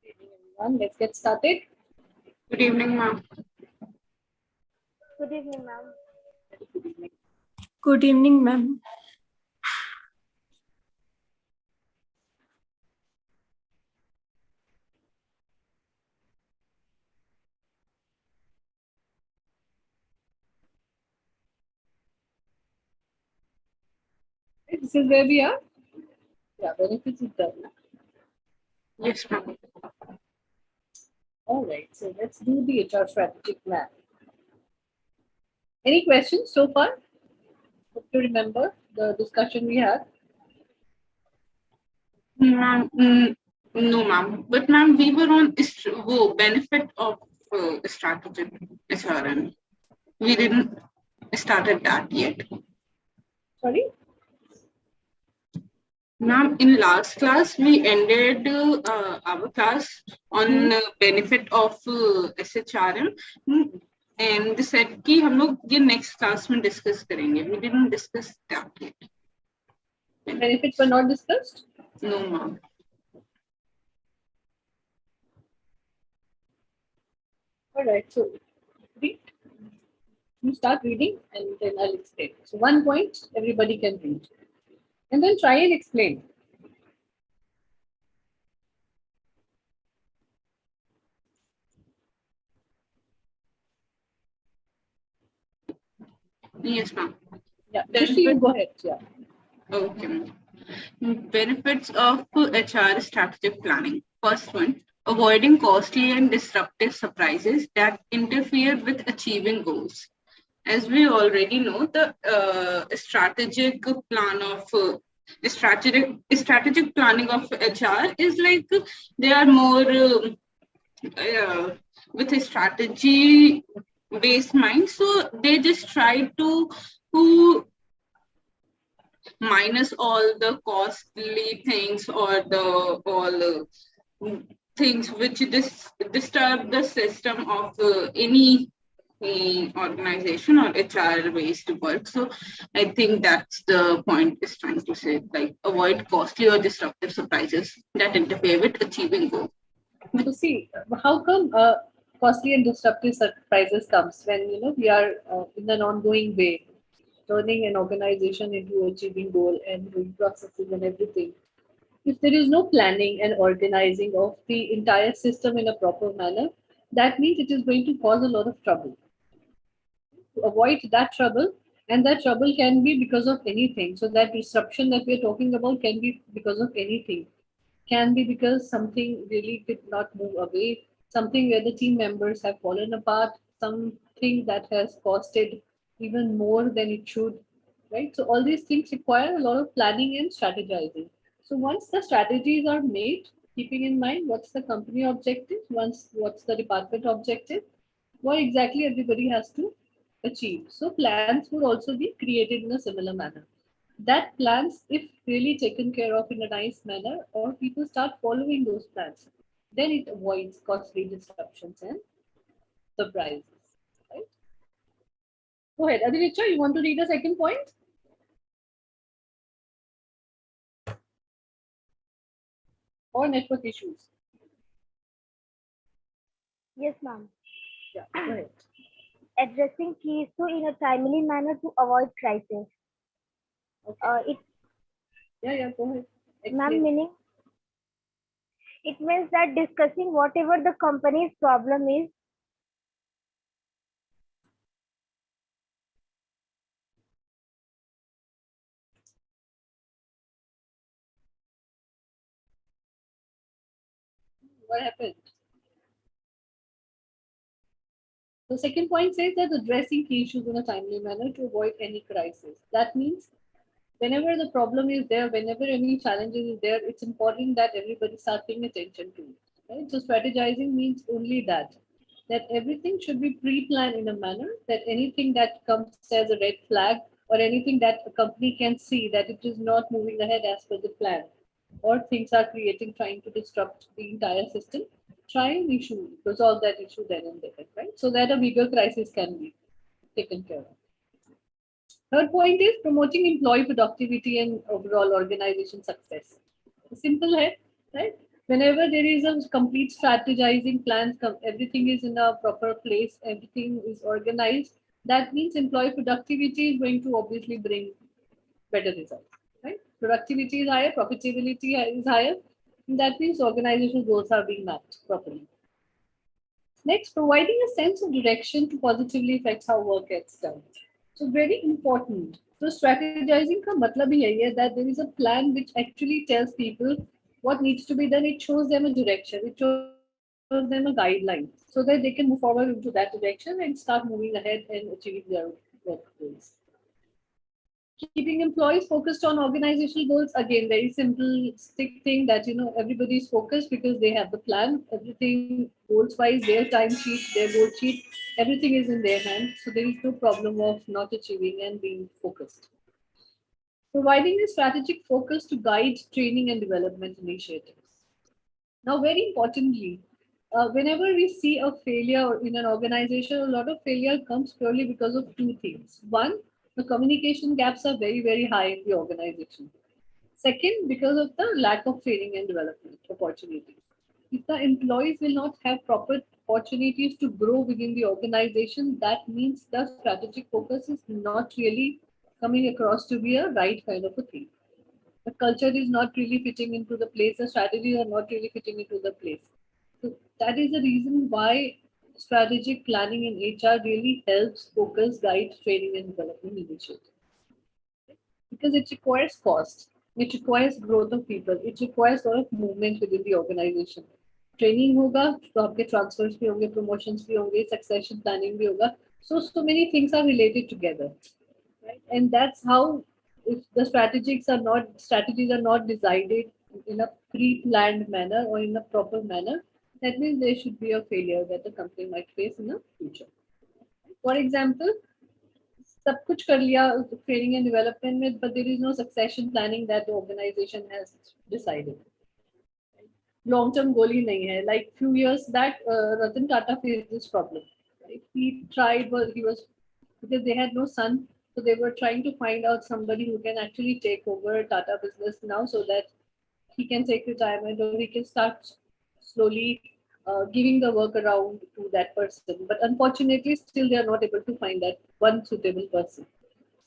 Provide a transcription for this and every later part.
evening, everyone. Let's get started. Good evening, ma'am. Good evening, ma'am. Good evening. Good evening, ma'am. This is where we are. Yeah, benefits is done. Yes, ma'am. All right, so let's do the HR strategic plan. Any questions so far? Hope to remember the discussion we had. Ma'am, no, ma'am. But ma'am, we were on benefit of strategic SRM. We didn't started that yet. Sorry? Ma'am, in last class, we ended our class on benefit of SHRM. And they said कि हम लोग ये next class में discuss करेंगे. We didn't discuss that yet. Benefits were not discussed? No, ma'am. All right, so read. You start reading and then I'll explain. So one point everybody can read. And then try and explain. Yes, ma'am. Yeah, Rishi, you go ahead. Yeah. Okay, ma'am. Benefits of HR strategic planning. First one, avoiding costly and disruptive surprises that interfere with achieving goals. As we already know, the strategic planning of HR is like they are more with a strategy based mind. So they just try to minus all the costly things or the all things which disturb the system of any organization or HR based work. So I think that's the point is trying to say, like avoid costly or disruptive surprises that interfere with achieving goals. So see, how come costly and disruptive surprises comes when we are in an ongoing way, turning an organization into achieving goal and doing processes and everything. If there is no planning and organizing of the entire system in a proper manner, that means it is going to cause a lot of trouble. To avoid that trouble, and that trouble can be because of anything. So that disruption that we are talking about can be because of anything. Can be because something really did not move away, something where the team members have fallen apart, something that has costed even more than it should, right? So all these things require a lot of planning and strategizing. So once the strategies are made, keeping in mind what's the company objective, what's the department objective, what exactly everybody has to achieve. So plans would also be created in a similar manner. That plans, if really taken care of in a nice manner, or people start following those plans, then it avoids costly disruptions and surprises. Right? Go ahead, Adiricha, you want to read the second point? Or network issues? Yes, ma'am. Yeah, go ahead. Addressing key issue in a timely manner to avoid crisis. Okay. Yeah, go ahead. Ma'am, meaning it means that discussing whatever the company's problem is. What happened? The second point says that addressing key issues in a timely manner to avoid any crisis. That means whenever the problem is there, whenever any challenges is there, it's important that everybody start paying attention to it. Right? So strategizing means only that everything should be pre-planned in a manner that anything that comes as a red flag or anything that a company can see that it is not moving ahead as per the plan, or things are trying to disrupt the entire system, try and resolve that issue then and there, right? So that a bigger crisis can be taken care of. Third point is promoting employee productivity and overall organization success. Simple है, right? Whenever there is a complete strategizing plan, everything is in a proper place, everything is organized, that means employee productivity is going to obviously bring better results, right? Productivity is higher, profitability is higher. That means organizational goals are being met properly. Next, providing a sense of direction to positively affect how work gets done. So very important. So strategizing का मतलब ही यही है that there is a plan which actually tells people what needs to be done. It shows them a direction. It shows them a guideline so that they can move forward into that direction and start moving ahead and achieving their work goals. Keeping employees focused on organizational goals, again, very simple stick thing that everybody is focused because they have the plan, everything goals wise, their time sheet, their goal sheet, everything is in their hand. So there is no problem of not achieving and being focused. Providing a strategic focus to guide training and development initiatives. Now, very importantly, whenever we see a failure in an organization, a lot of failure comes purely because of two things. One, the communication gaps are very, very high in the organization. Second, because of the lack of training and development opportunities. If the employees will not have proper opportunities to grow within the organization, that means the strategic focus is not really coming across to be a right kind of a thing. The culture is not really fitting into the place, the strategies are not really fitting into the place. So that is the reason why strategic planning in HR really helps focus, guide, training, and development initiatives. Because it requires cost, it requires growth of people, it requires a lot of movement within the organization. Training होगा तो आपके transfers भी होंगे, promotions भी होंगे, succession planning भी होगा. So many things are related together, right? And that's how, if the strategies are not decided in a pre-planned manner or in a proper manner, that means there should be a failure that the company might face in the future. For example, सब कुछ कर लिया training and development में, but there is no succession planning that the organization has decided. Long term goal ही नहीं है. Like few years back, Ratan Tata faced this problem. Right? He tried, but he was, because they had no son, so they were trying to find out somebody who can actually take over Tata business now, so that he can take retirement or he can start slowly giving the work around to that person. But unfortunately, still they are not able to find that one suitable person.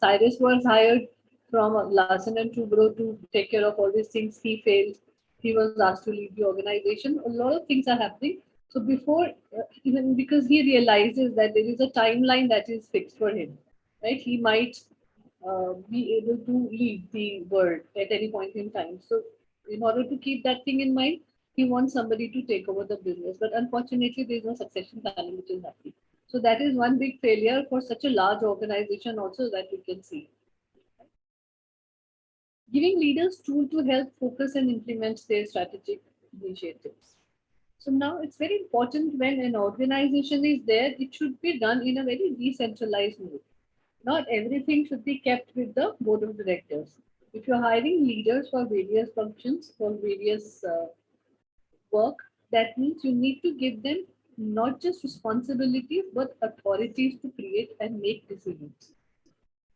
Cyrus was hired from Larsen and Toubro to take care of all these things. He failed. He was asked to leave the organization. A lot of things are happening. So before, even because he realizes that there is a timeline that is fixed for him, right? He might be able to leave the world at any point in time. So in order to keep that thing in mind, he wants somebody to take over the business. But unfortunately, there is no succession planning which is happening. So that is one big failure for such a large organization also that you can see. Giving leaders tools to help focus and implement their strategic initiatives. So now it's very important when an organization is there, it should be done in a very decentralized mode. Not everything should be kept with the board of directors. If you're hiring leaders for various functions, for various work, that means you need to give them not just responsibilities but authorities to create and make decisions,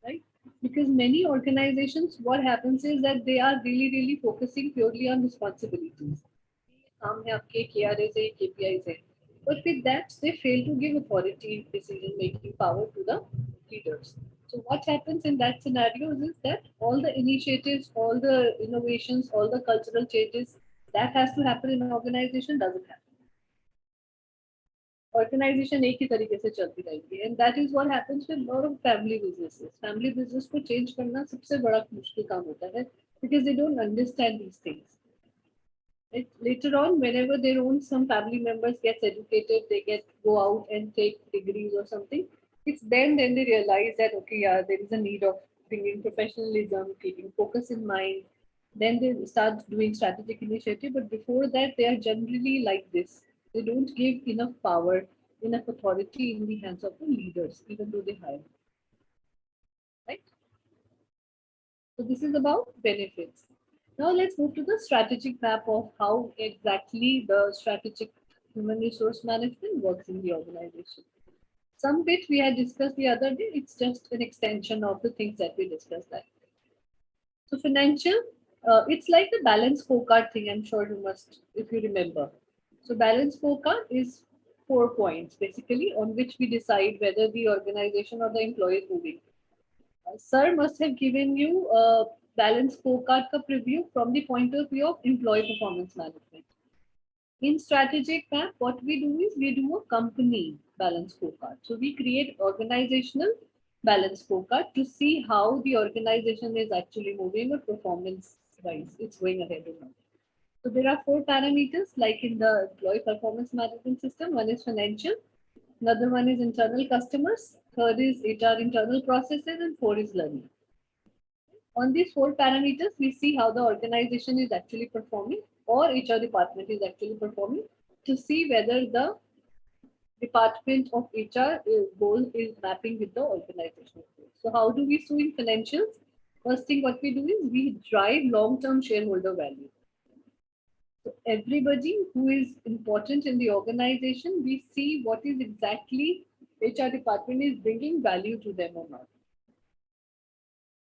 right? Because many organizations, what happens is that they are really, really focusing purely on responsibilities. काम है आपके KRAs है, KPIs है. But with that, they fail to give authority, decision-making power to the leaders. So what happens in that scenario is that all the initiatives, all the innovations, all the cultural changes that has to happen in an organization doesn't happen. Organization एक ही तरीके से चलती रहेगी, and that is what happens with lot of family businesses. Family business को change करना सबसे बड़ा मुश्किल काम होता है because they don't understand these things. Later on, whenever their own some family members gets educated, they go out and take degrees or something. It's then they realize that okay, yeah, there is a need of bringing professionalism, keeping focus in mind. Then they start doing strategic initiative. But before that, they are generally like this. They don't give enough power, enough authority in the hands of the leaders, even though they hire. Right? So this is about benefits. Now let's move to the strategic map of how exactly the strategic human resource management works in the organization. Some bit we had discussed the other day, it's just an extension of the things that we discussed that day. So financial, we have to understand the financial, right? Financial, we have to understand the financial, right? Financial, we have to understand the financial. Financial, we have to understand the financial. Financial, we have to understand the financial. Financial, we have to understand the financial. Financial, we have to understand the financial. So financial It's like the balance scorecard thing. I'm sure you must, if you remember. So balance scorecard is 4 points basically on which we decide whether the organization or the employee is moving. Sir must have given you a balance scorecard ka preview from the point of view of employee performance management. In strategic map, what we do is we do a company balance scorecard. So we create organizational balance scorecard to see how the organization is actually moving or performance wise. It's going ahead or not. So there are 4 parameters like in the employee performance management system. One is financial, another one is internal customers, third is HR internal processes, and four is learning. On these 4 parameters, we see how the organization is actually performing or HR department is actually performing to see whether the department of HR goal is mapping with the organizational goal. So how do we do in financials? First thing what we do is we drive long-term shareholder value. So everybody who is important in the organization, we see what is exactly HR department is bringing value to them or not.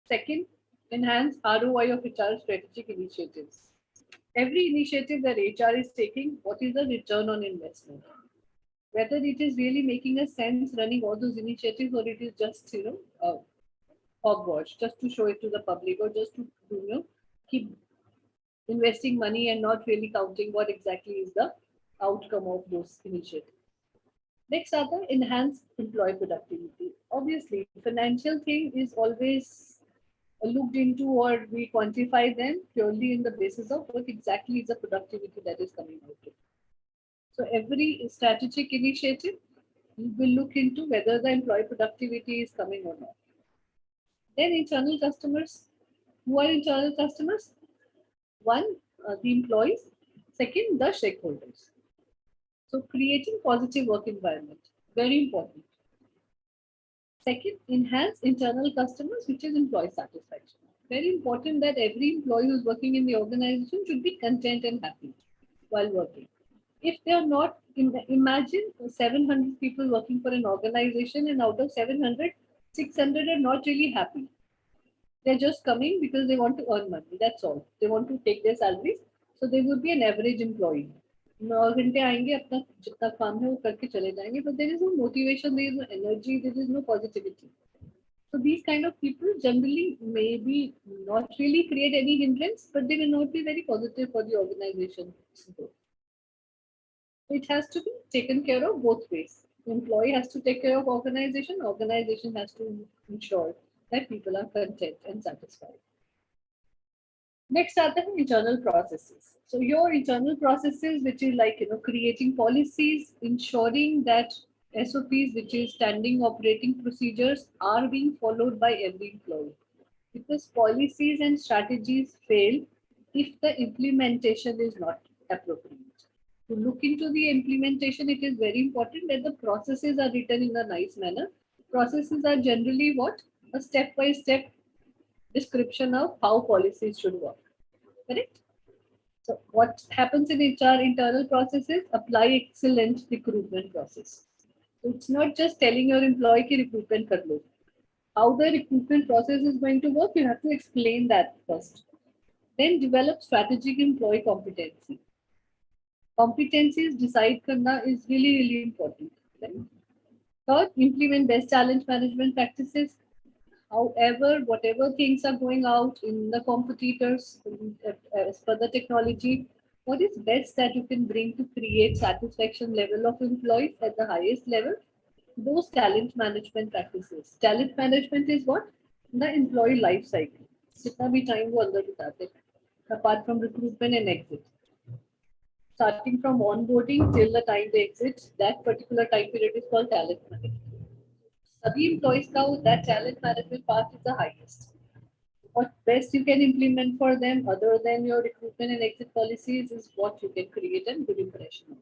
Second, enhance ROI of HR strategic initiatives. Every initiative that HR is taking, what is the return on investment? Whether it is really making a sense running all those initiatives or it is just, hogwash, just to show it to the public or just to, keep investing money and not really counting what exactly is the outcome of those initiatives. Next are the enhanced employee productivity. Obviously, financial thing is always looked into or we quantify them purely in the basis of what exactly is the productivity that is coming out of. So every strategic initiative will look into whether the employee productivity is coming or not. Then internal customers. Who are internal customers? One, the employees. Second, the stakeholders. So creating positive work environment, very important. Second, enhance internal customers, which is employee satisfaction. Very important that every employee who's working in the organization should be content and happy while working. If they are not, imagine 700 people working for an organization and out of 700, 600 are not really happy. They're just coming because they want to earn money. That's all. They want to take their salaries. So they will be an average employee. 9 घंटे आएंगे अपना जितना काम है वो करके चले जाएंगे, but there is no motivation, there is no energy, there is no positivity. So these kind of people generally maybe not really create any hindrance, but they will not be very positive for the organization. It has to be taken care of both ways. The employee has to take care of organization. Organization has to ensure that people are content and satisfied. Next are the internal processes. So your internal processes, which is like creating policies, ensuring that SOPs, which is standing operating procedures, are being followed by every employee. Because policies and strategies fail if the implementation is not appropriate. To look into the implementation, it is very important that the processes are written in a nice manner. Processes are generally what? A step-by-step description of how policies should work. Correct? So what happens in HR internal processes? Apply excellent recruitment process. So it's not just telling your employee ki recruitment kar lo. How the recruitment process is going to work, you have to explain that first. Then develop strategic employee competency. Competencies decide karna is really, really important. Right? Third, implement best challenge management practices. However, whatever things are going out in the competitors, as per the technology, what is best that you can bring to create satisfaction level of employees at the highest level? Those talent management practices. Talent management is what? The employee life cycle. Kitna bhi time wo andar bitate hain, apart from recruitment and exit. Starting from onboarding till the time they exit, that particular time period is called talent management. सभी employees का that talent management part is the highest. What best you can implement for them other than your recruitment and exit policies is what you can create a good impression of.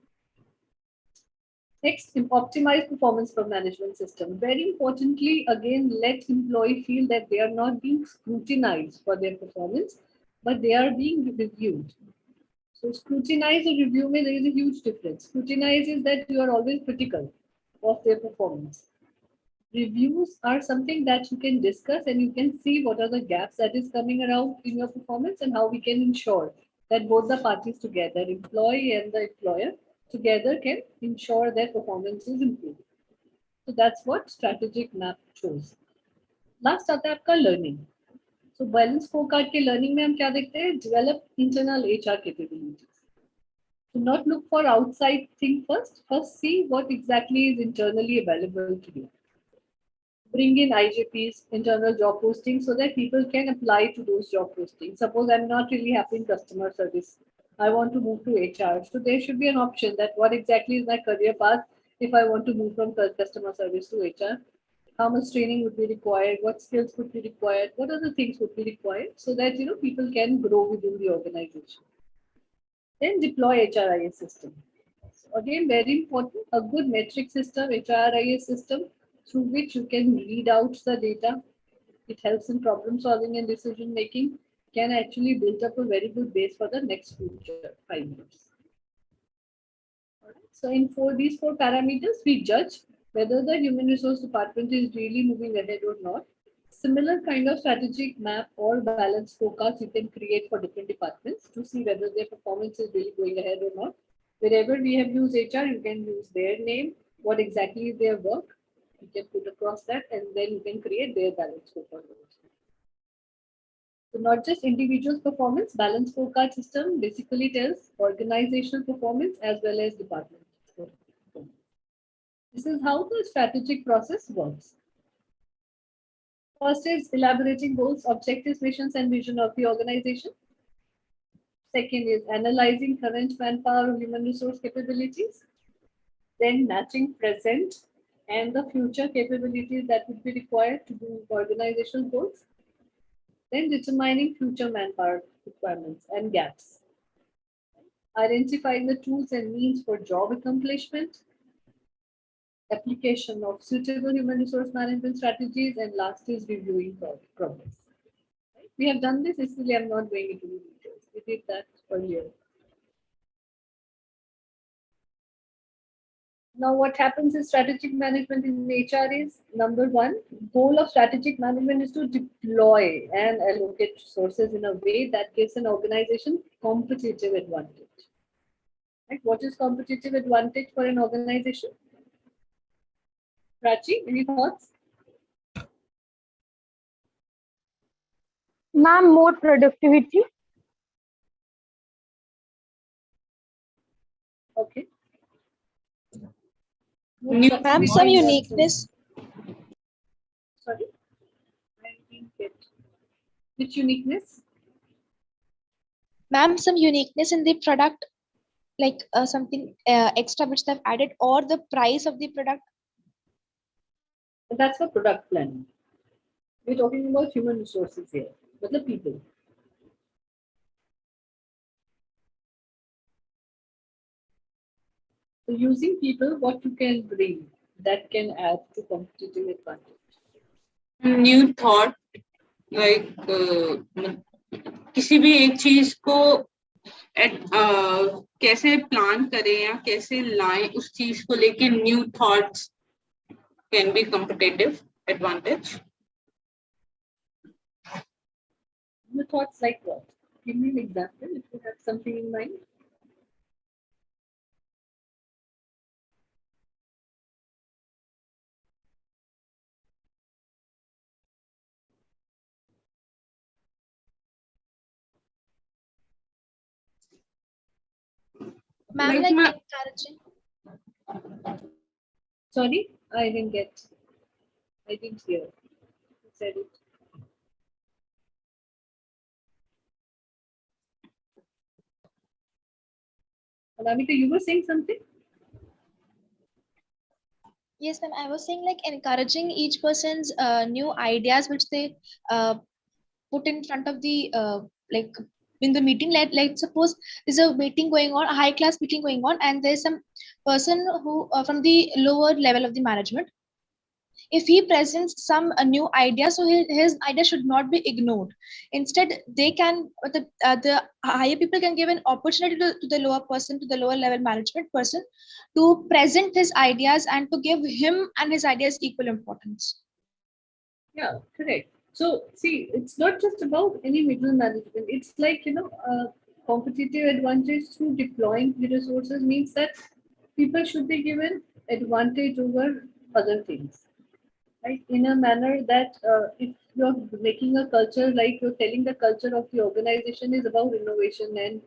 Next, optimize performance for management system. Very importantly, again, let employee feel that they are not being scrutinized for their performance, but they are being reviewed. So scrutinize or review, there is a huge difference. Scrutinize is that you are always critical of their performance. Reviews are something that you can discuss and you can see what are the gaps that is coming around in your performance and how we can ensure that both the parties together, employee and the employer, together can ensure their performance is improved. So that's what strategic map shows. Last आता है आपका learning. So balance scorecard के learning में हम क्या देखते हैं? Develop internal HR capabilities. So not look for outside thing first. First see what exactly is internally available to you. Bring in IJPs, internal job postings, so that people can apply to those job postings. Suppose I'm not really happy in customer service. I want to move to HR. So there should be an option that what exactly is my career path if I want to move from customer service to HR. How much training would be required? What skills would be required? What other things would be required so that people can grow within the organization. Then deploy HRIS system. So again, very important, a good metric system, HRIS system, through which you can read out the data. It helps in problem solving and decision making, can actually build up a very good base for the next future 5 years. So in these four parameters, we judge whether the human resource department is really moving ahead or not. Similar kind of strategic map or balance scorecards you can create for different departments to see whether their performance is really going ahead or not. Wherever we have used HR, you can use their name, what exactly is their work, you can put across that, and then you can create their balance scorecard. So not just individuals' performance, balance scorecard system basically tells organizational performance as well as department performance. This is how the strategic process works. First is elaborating goals, objectives, missions, and vision of the organization. Second is analyzing current manpower or human resource capabilities. Then matching present and the future capabilities that would be required to do organizational goals. Then determining future manpower requirements and gaps. Identifying the tools and means for job accomplishment. Application of suitable human resource management strategies, and last is reviewing progress. Right? We have done this, actually I'm not going into the details. We did that earlier. Now what happens in strategic management in HR is, number one, goal of strategic management is to deploy and allocate resources in a way that gives an organization competitive advantage. Right? What is competitive advantage for an organization? Prachi, any thoughts? Ma'am, more productivity. Okay. Ma'am, some uniqueness. Sorry? I didn't get. Which uniqueness? Ma'am, some uniqueness in the product, like something extra which they've added, or the price of the product. That's for product planning. We're talking about human resources here, but the people. So using people, what you can bring that can add to competitive advantage. New thought, like किसी भी एक चीज को कैसे plan करें या कैसे लाएं, उस चीज को लेके new thoughts can be competitive advantage. New thoughts like what? Give me an example if you have something in mind. Ma'am, like encouraging. Sorry, I didn't get. I didn't hear. You said it. Anamika, you were saying something? Yes, ma'am. I was saying like encouraging each person's new ideas which they put in front of the like in the meeting. Like suppose there's a meeting going on, a high class meeting going on, and there's some person who from the lower level of the management. if he presents some new idea, so his idea should not be ignored. Instead, they can the higher people can give an opportunity to the lower person, to the lower level management person, to present his ideas and to give him and his ideas equal importance. Yeah, correct. So see, it's not just about any middle management. It's like, competitive advantage through deploying the resources means that people should be given advantage over other things, right? In a manner that if you're making a culture, like you're telling the culture of the organization is about innovation and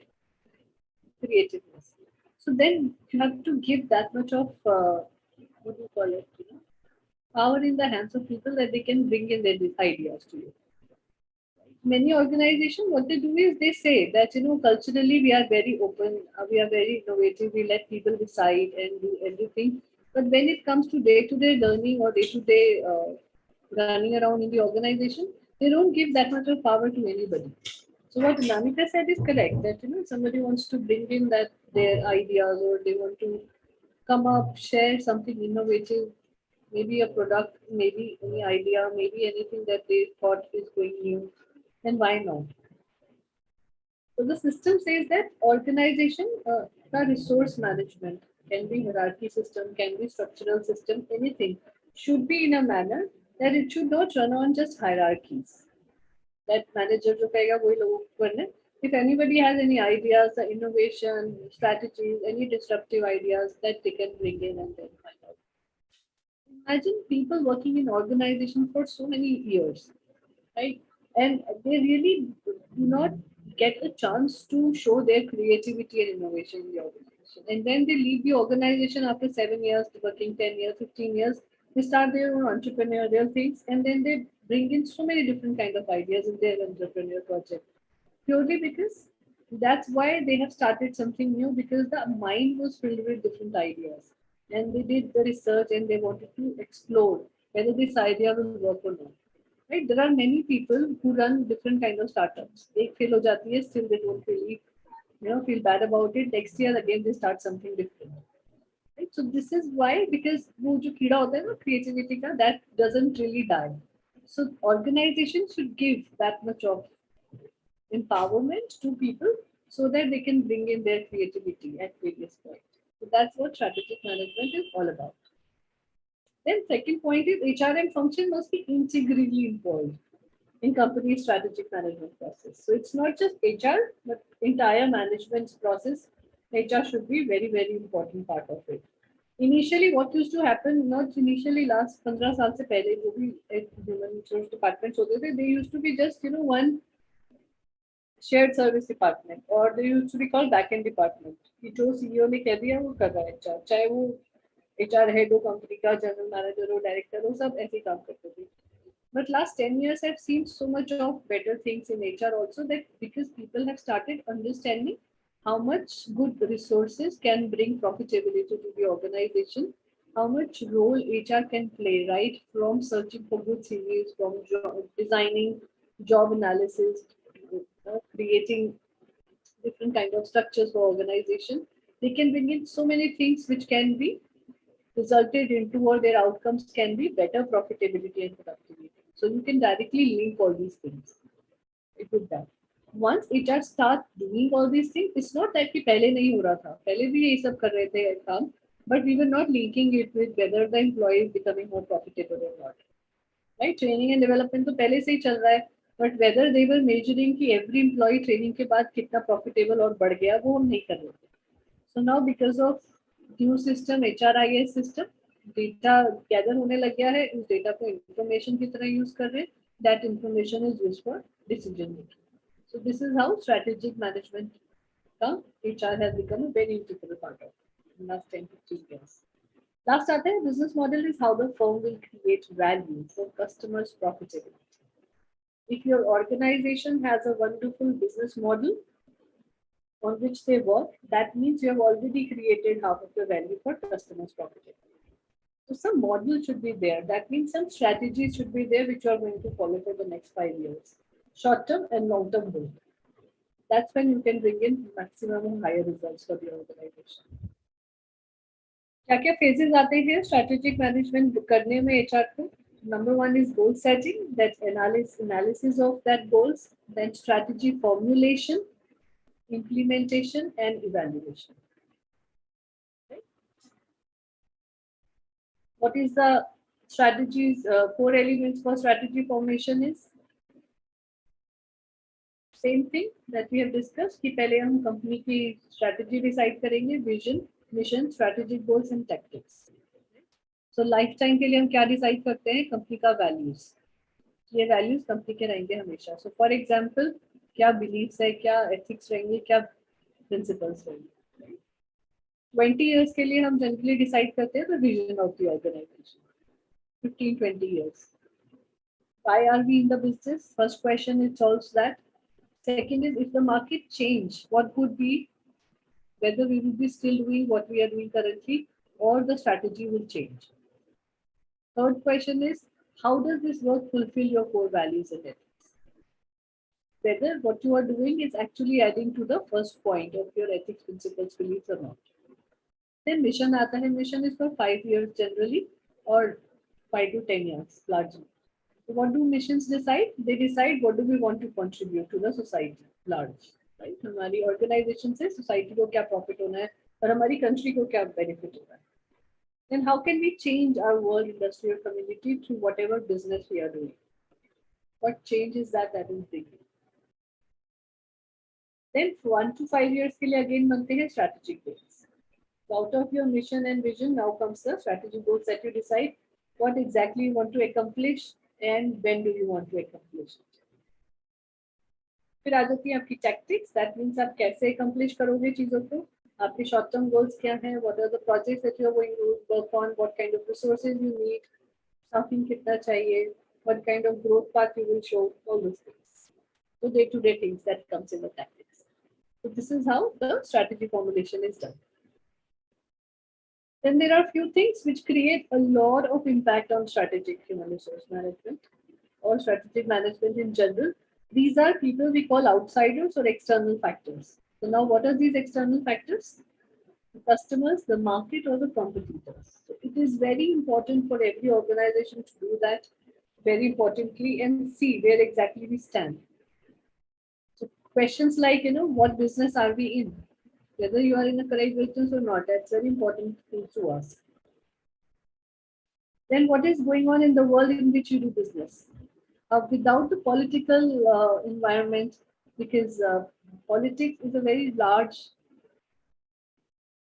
creativeness. So then you have to give that much of what do you call it? Power in the hands of people that they can bring in their ideas to you. Many organizations, what they do is they say that, culturally we are very open, we are very innovative, we let people decide and do everything. But when it comes to day-to-day learning or day-to-day running around in the organization, they don't give that much of power to anybody. So what Namita said is correct, that somebody wants to bring in that their ideas, or they want to come up, share something innovative, maybe a product, maybe any idea, maybe anything that they thought is going new, then why not? So the system says that organization, the resource management can be hierarchy system, can be structural system, anything should be in a manner that it should not run on just hierarchies. That manager जो कहेगा वही लोगों को करना है. If anybody has any ideas, innovation, strategies, any disruptive ideas that they can bring in and then find out. Imagine people working in organization for so many years, right? And they really do not get a chance to show their creativity and innovation in the organization. And then they leave the organization after 7 years, working 10 years, 15 years. They start their own entrepreneurial things, and then they bring in so many different kind of ideas in their entrepreneurial project. Purely because that's why they have started something new, because the mind was filled with different ideas. And they did the research and they wanted to explore whether this idea will work or not. Right? There are many people who run different kind of startups. एक fail हो जाती है, still they don't really, feel bad about it. Next year again they start something different. Right? So this is why, because वो जो कीड़ा होता है ना creativity का, that doesn't really die. So organization should give that much of empowerment to people so that they can bring in their creativity at various points. So that's what strategic management is all about. Then second point is HRM function must be integrally involved in company strategic management process. So it's not just HR, but entire management process. HR should be very, very important part of it. Initially, what used to happen, not initially last 15 साल से पहले जो भी human resource departments होते थे, they used to be just one shared service department, or they used to be called back end department. कि जो CEO ने कह दिया वो कर रहा है HR, चाहे वो HR हेड हो कंपनी का, जनरल मैनेजर हो, डायरेक्टर हो, सब ऐसे ही काम करते थे. But last 10 years, I've seen so much of better things in HR also, that because people have started understanding how much good resources can bring profitability to the organization, how much role HR can play, right from searching for good CVs, from designing job analysis, creating different kind of structures for organization. They can bring in so many things which can be resulted into, or their outcomes can be better profitability and productivity. So you can directly link all these things with that. Once HR start doing all these things, it's not that कि पहले नहीं हो रहा था, पहले भी यही सब कर रहे थे काम, but we were not linking it with whether the employee is becoming more profitable or not. Right? Training and development तो पहले से ही चल रहा है, but whether they were measuring कि every employee training के बाद कितना profitable और बढ़ गया, वो हम नहीं कर रहे थे. So now because of new system, HRIS system, data gather होने लग गया है, उस data को information की तरह use कर रहे हैं, that information is used for decision making. So this is how strategic management का HR has become a very integral part of in last 10-15 years. Last आता है business model is how the firm will create value for customers' profitability. If your organization has a wonderful business model on which they work, that means you have already created half of the value for customers' profitability. So some model should be there. That means some strategies should be there which you are going to follow for the next 5 years. Short-term and long-term both. That's when you can bring in maximum and higher results for the organization. क्या क्या phases आते हैं strategic management करने में HR को? Number one is goal setting, that analysis of that goals, then strategy formulation, implementation and evaluation. Right? What is the strategies? Four elements for strategy formation is same thing that we have discussed कि पहले हम company की strategy decide करेंगे, vision, mission, strategic goals and tactics. So life time के लिए हम क्या decide करते हैं? कंपनी का वैल्यूज. ये वैल्यूज कंपनी के रहेंगे हमेशा. सो फॉर एग्जांपल क्या बिलीव्स है, क्या एथिक्स रहेंगे, क्या प्रिंसिपल्स रहेंगे. 20 years के लिए हम जनरली डिसाइड करते हैं the vision of the organisation. 15-20 years. Why are we in the business? First question it solves that. Second is, if the market change, what could be, whether we will be still doing what we are doing currently or the strategy will change. Third question is, how does this work fulfill your core values and ethics? Whether what you are doing is actually adding to the first point of your ethics, principles, beliefs or not. Then mission आता है. Mission is for 5 years generally or 5 to 10 years largely. So what do missions decide? They decide what do we want to contribute to the society large. Right? हमारी organization से society को क्या profit होना है और हमारी country को क्या benefit होना है. Then how can we change our world, industry or community through whatever business we are doing? What change is that is bringing? Then 1 to 5 years के लिए again बनते हैं strategic goals. So out of your mission and vision, now comes the strategic goals that you decide what exactly you want to accomplish and when do you want to accomplish it. फिर आ जाती है आपकी tactics. That means आप कैसे accomplish करोगे चीजों को. आपके short term goals क्या हैं? What are the projects that you are going to work on? What kind of resources you need? Staffing कितना चाहिए? What kind of growth path you will show? All those things. So day-to-day things that comes in the tactics. So this is how the strategy formulation is done. Then there are few things which create a lot of impact on strategic human resource management or strategic management in general. These are people we call outsiders or external factors. So now what are these external factors? The customers, the market or the competitors. So it is very important for every organization to do that very importantly and see where exactly we stand. So questions like, what business are we in? Whether you are in a correct business or not, that's very important thing to ask. Then what is going on in the world in which you do business? Without the political environment, because politics is a very large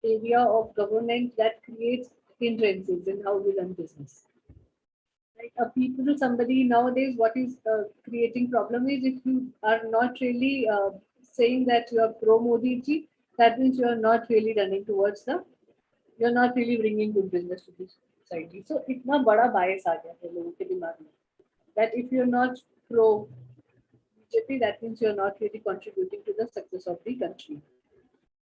area of government that creates hindrances in how we run business. Like people to somebody nowadays, what is creating problem is if you are not really saying that you are pro Modi ji, that means you are not really running towards you're not really bringing good business to the society. So इतना बड़ा bias आ गया है लोगों के दिमाग में that if you're not pro BJP, that means you're not really contributing to the success of the country.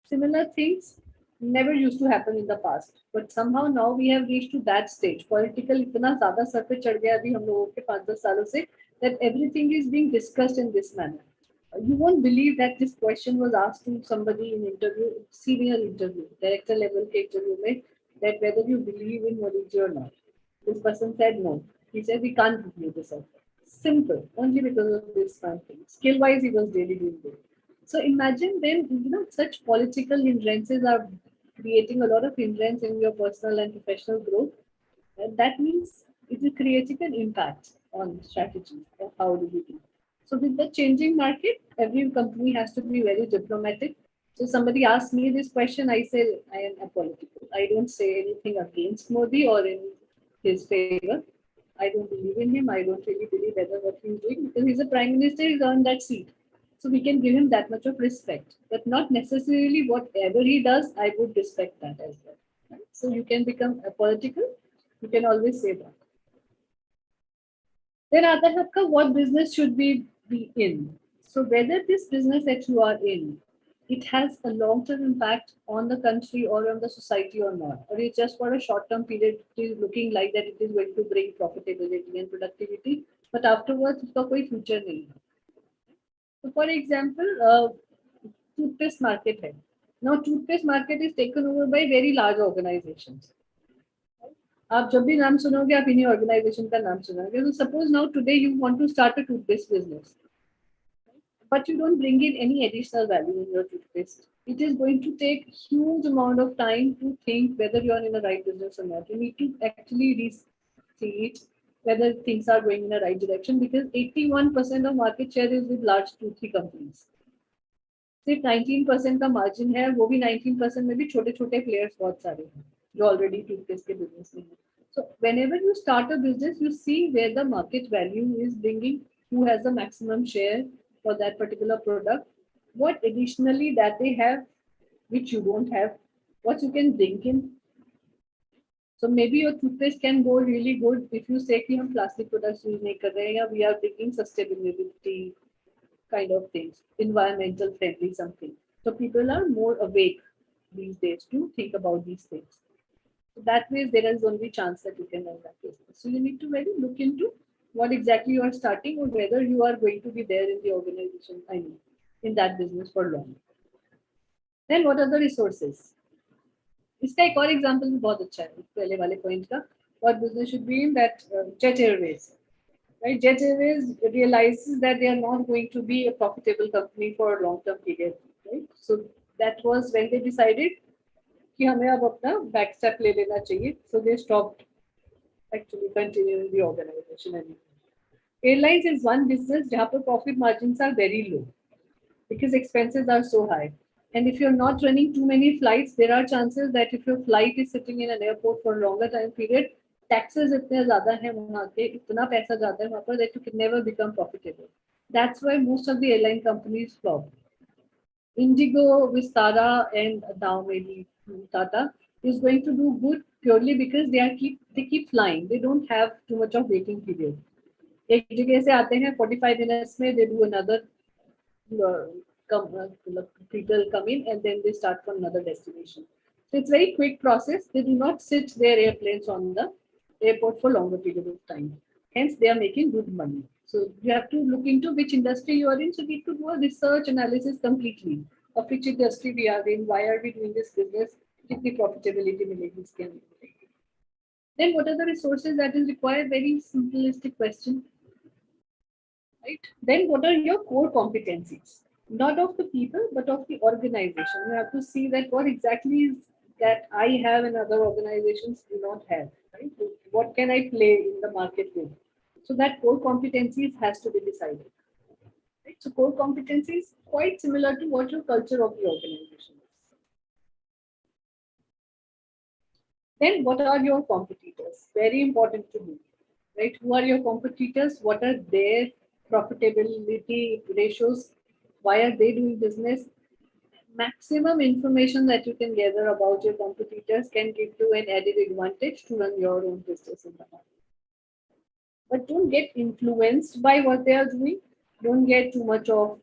Similar things never used to happen in the past, but somehow now we have reached to that stage. Political इतना ज़्यादा sir पे चढ़ गया अभी हम लोगों के 5-10 सालों से that everything is being discussed in this manner. You won't believe that this question was asked to somebody in interview, senior interview, director level के interview में, that whether you believe in Modi ji or not. This person said no. He said we can't give you this offer. Simple, only because of this one thing. Skill wise, he was really doing good. So imagine then, such political hindrances are creating a lot of hindrance in your personal and professional growth. And that means it is creating an impact on strategy of how do we do. So with the changing market, every company has to be very diplomatic. So somebody asks me this question, I say I am apolitical. I don't say anything against Modi or in his favor. I don't believe in him. I don't really believe whether what he's doing because he's a prime minister, he's on that seat. So we can give him that much of respect, but not necessarily whatever he does, I would respect that as well. Right? So you can become apolitical. You can always say that. Then आता है आपका what business should we be in? So whether this business that you are in, it has a long-term impact on the country or on the society or not, or it's just for a short-term period, it is looking like that it is going to bring profitability and productivity, but afterwards उसका कोई future नहीं है. So for example, toothpaste market है. Now toothpaste market is taken over by very large organizations. आप जब भी नाम सुनोगे आप इन्हीं ऑर्गेनाइजेशन का नाम सुनोगे. So suppose now today you want to start a toothpaste business, but you don't bring in any additional value in your toothpaste. It is going to take huge amount of time to think whether you are in the right business or not. You need to actually see it whether things are going in the right direction, because 81% of market share is with large 2-3 companies. सिर्फ 19% का margin है, वो भी 19% में भी छोटे छोटे players बहुत सारे हैं जो ऑलरेडी टूथपेस्ट के बिजनेस में हैं. So whenever you start a business, you see where the market value is bringing, who has the maximum share for that particular product, what additionally that they have which you don't have, what you can bring in. So maybe your toothpaste can go really good if you say कि हम plastic products use नहीं कर रहे हैं, या we are bringing sustainability kind of things, environmental friendly something. So people are more awake these days to think about these things. So that way there is only chance that you can run that business. So you need to really look into what exactly you are starting, or whether you are going to be there in the organization, I mean, in that business for long. Then what are the resources? इसका एक और example भी बहुत अच्छा है पहले वाले point का. What business should be in that Jet Airways. Right, Jet Airways realizes that they are not going to be a profitable company for a long-term period. Right, so that was when they decided कि हमें अब अपना back step ले लेना चाहिए. So they stopped actually continuing the organization anymore. Airlines is one business जहाँ पर profit margins are very low because expenses are so high. And if you're not running too many flights, there are chances that if your flight is sitting in an airport for a longer time period, taxes इतने ज़्यादा हैं वहाँ के, इतना पैसा जाता है वहाँ पर that you can never become profitable. That's why most of the airline companies flop. Indigo, Vistara, and now maybe Tata is going to do good purely because they keep flying. They don't have too much of waiting period. एक जगह से आते हैं 45 minutes में they do another people come in and then they start from another destination. So it's very quick process. They do not sit their airplanes on the airport for longer period of time. Hence, they are making good money. So you have to look into which industry you are in. So you need to do a research analysis completely of which industry we are in, why are we doing this business, kitni profitability मिलेगी इसके अंदर. Then what are the resources that is required? Very simplistic question. Right? Then what are your core competencies? Not of the people, but of the organization. You have to see that what exactly is that I have and other organizations do not have. Right? What can I play in the market with? So that core competencies has to be decided. Right? So core competencies is quite similar to what your culture of the organization is. Then what are your competitors? Very important to do. Right? Who are your competitors? What are their profitability ratios? Why are they doing business? Maximum information that you can gather about your competitors can give you an added advantage to run your own business in the market. But don't get influenced by what they are doing. Don't get too much of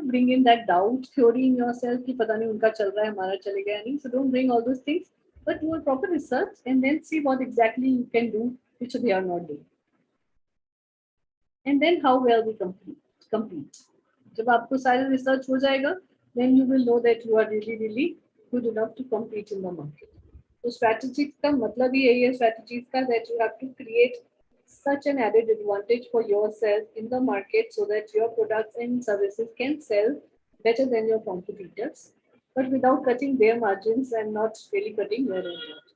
bring in that doubt theory in yourself कि पता नहीं उनका चल रहा है हमारा चलेगा या नहीं. So don't bring all those things, but do a proper research and then see what exactly you can do which they are not doing. And then how well we compete. जब आपको सारा research हो जाएगा, then you will know that you are really good enough to compete in the market. So strategies का मतलब ही यही है strategies का that you have to create such an added advantage for yourself in the market so that your products and services can sell better than your competitors, but without cutting their margins and not really cutting your own margins.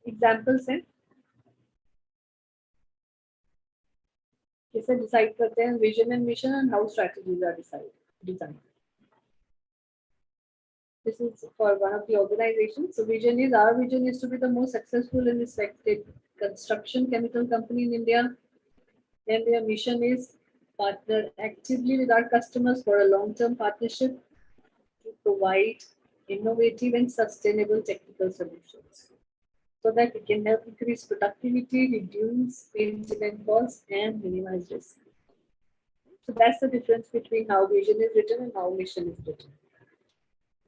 Examples हैं कैसे decide करते हैं vision and mission and how strategies are design. This is for one of the organizations. So our vision is to be the most successful and respected construction chemical company in India. Then their mission is partner actively with our customers for a long-term partnership to provide innovative and sustainable technical solutions, so that we can help increase productivity, reduce maintenance costs, and minimize risk. So that's the difference between how vision is written and how mission is written.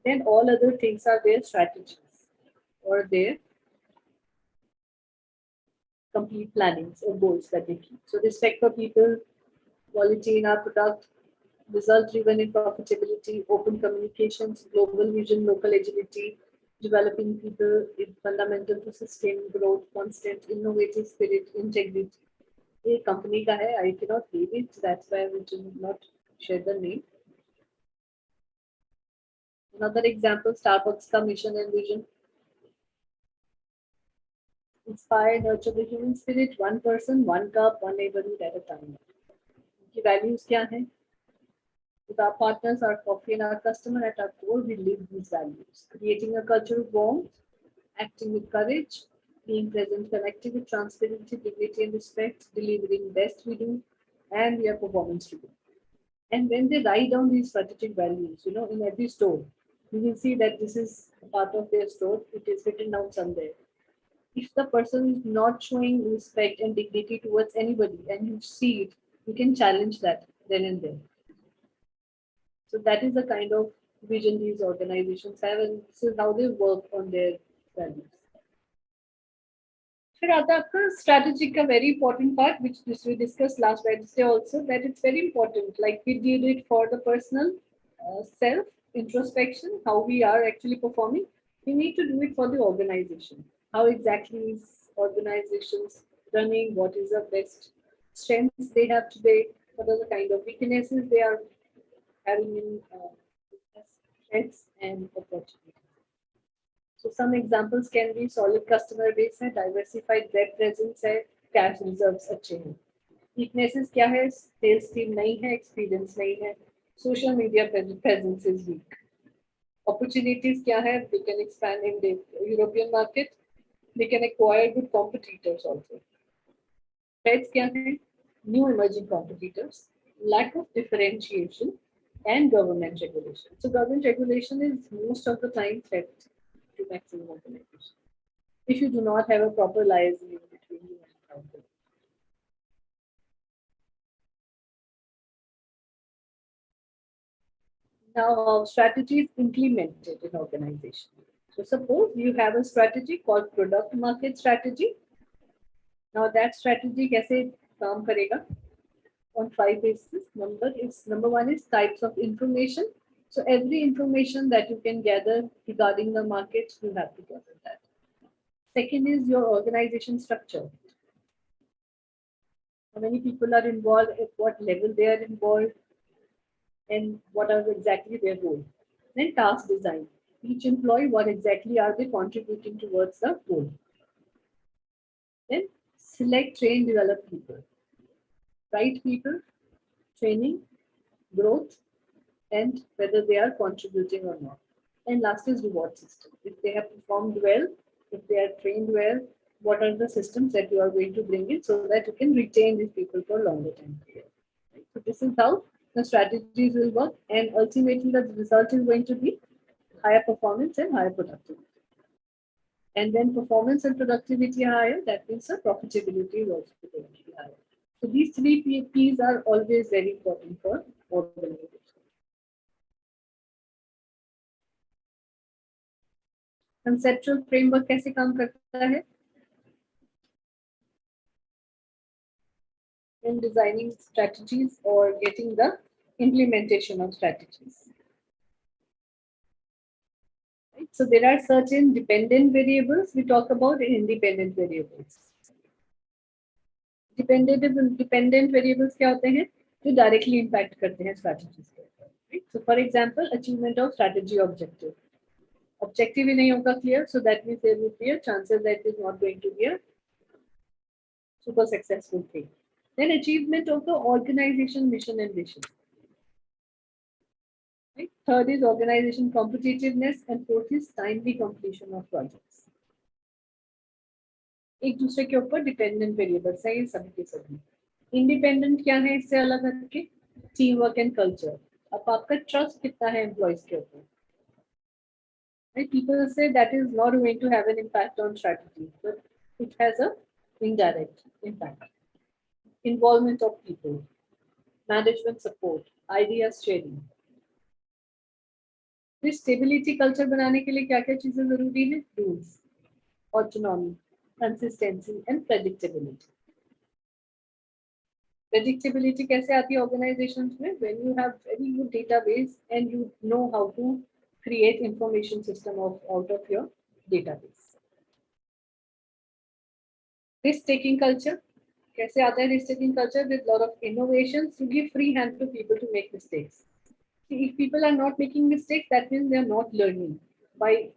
Then all other things are their strategies or their complete plannings or goals that they keep. So respect for people, quality in our product, result driven in profitability, open communications, global vision, local agility, developing people is fundamental to sustain growth, constant innovative spirit, integrity. A company ka hai, I cannot name it, that's why we do not share the name. Another example, Starbucks ka mission and vision. Inspire, nurture the human spirit, one person, one cup, one neighborhood at a time. उनकी values क्या हैं? With our partners, our coffee, and our customer at our core, we live these values, creating a culture of warmth, acting with courage, being present, connected with transparency, dignity, and respect, delivering best we do, and we are performance driven. And when they write down these strategic values, in every store, you will see that this is a part of their store. It is written down somewhere. If the person is not showing respect and dignity towards anybody, and you see it, you can challenge that then and there. So that is the kind of vision these organizations have, and this is how they work on their values. फिर आता है आपका strategy का very important part, which we discussed last Wednesday also, that it's very important. Like we did it for the personal self introspection, how we are actually performing. We need to do it for the organization. How exactly is organizations running? What is the best strengths they have today? What are the kind of weaknesses they are having in threats and opportunities. So some examples can be solid customer base है, diversified web presence है, cash reserves अच्छे हैं. Weaknesses क्या है? Sales team नहीं है, experience नहीं है, social media presence is weak. Opportunities क्या है? They can expand in the European market. They can acquire good competitors also. Threats क्या है? New emerging competitors, lack of differentiation, and government regulation. So government regulation is most of the time threat to maximum organization. If you do not have a proper liaison between you and council. Now, strategy is implemented in organization. So suppose you have a strategy called product market strategy. Now that strategy कैसे काम करेगा? On 5 bases. Number one is types of information. So every information that you can gather regarding the market, you have to gather that. Second is your organization structure. How many people are involved, at what level they are involved, and what are exactly their role. Then task design. Each employee, what exactly are they contributing towards the goal. Then select, train, develop people. Right people, training, growth, and whether they are contributing or not. And last is reward system. If they have performed well, if they are trained well, what are the systems that you are going to bring in so that you can retain these people for longer time period. Right? So this is how the strategies will work, and ultimately the result is going to be higher performance and higher productivity. And when performance and productivity are higher, that means the profitability is also going to be higher. So these three P's are always very important for organizations. Conceptual framework कैसे काम करता है? In designing strategies or getting the implementation of strategies. Right? So there are certain dependent variables. We talk about independent variables. Dependent variables क्या होते हैं? जो directly impact करते हैं strategies के ऊपर. Right? So for example, achievement of strategy objective. Objective ही नहीं होगा clear, so that means there will be a chances that it is not going to be a super successful thing. Then achievement of the organization mission and vision. Right? Third is organization competitiveness, and fourth is timely completion of projects. एक दूसरे के ऊपर dependent variables हैं ये सभी के सभी. Independent क्या है इससे अलग हटके? Team work and culture. अब आपका ट्रस्ट कितना है एम्प्लॉइज के ऊपर? Right? People say that is not going to have an impact on strategy, but it has a indirect impact. Involvement of people, management support, ideas sharing. फिर stability culture बनाने के लिए क्या क्या चीजें जरूरी है? Rules, autonomy, consistency and predictability. Predictability कैसे आती है organizations में? When you have very good database and you know how to create information system out of your database. Risk taking culture. कैसे आता है risk taking culture? With lot of innovations, you give free hand to people to make mistakes. See, if people are not making mistakes, that means they are not learning by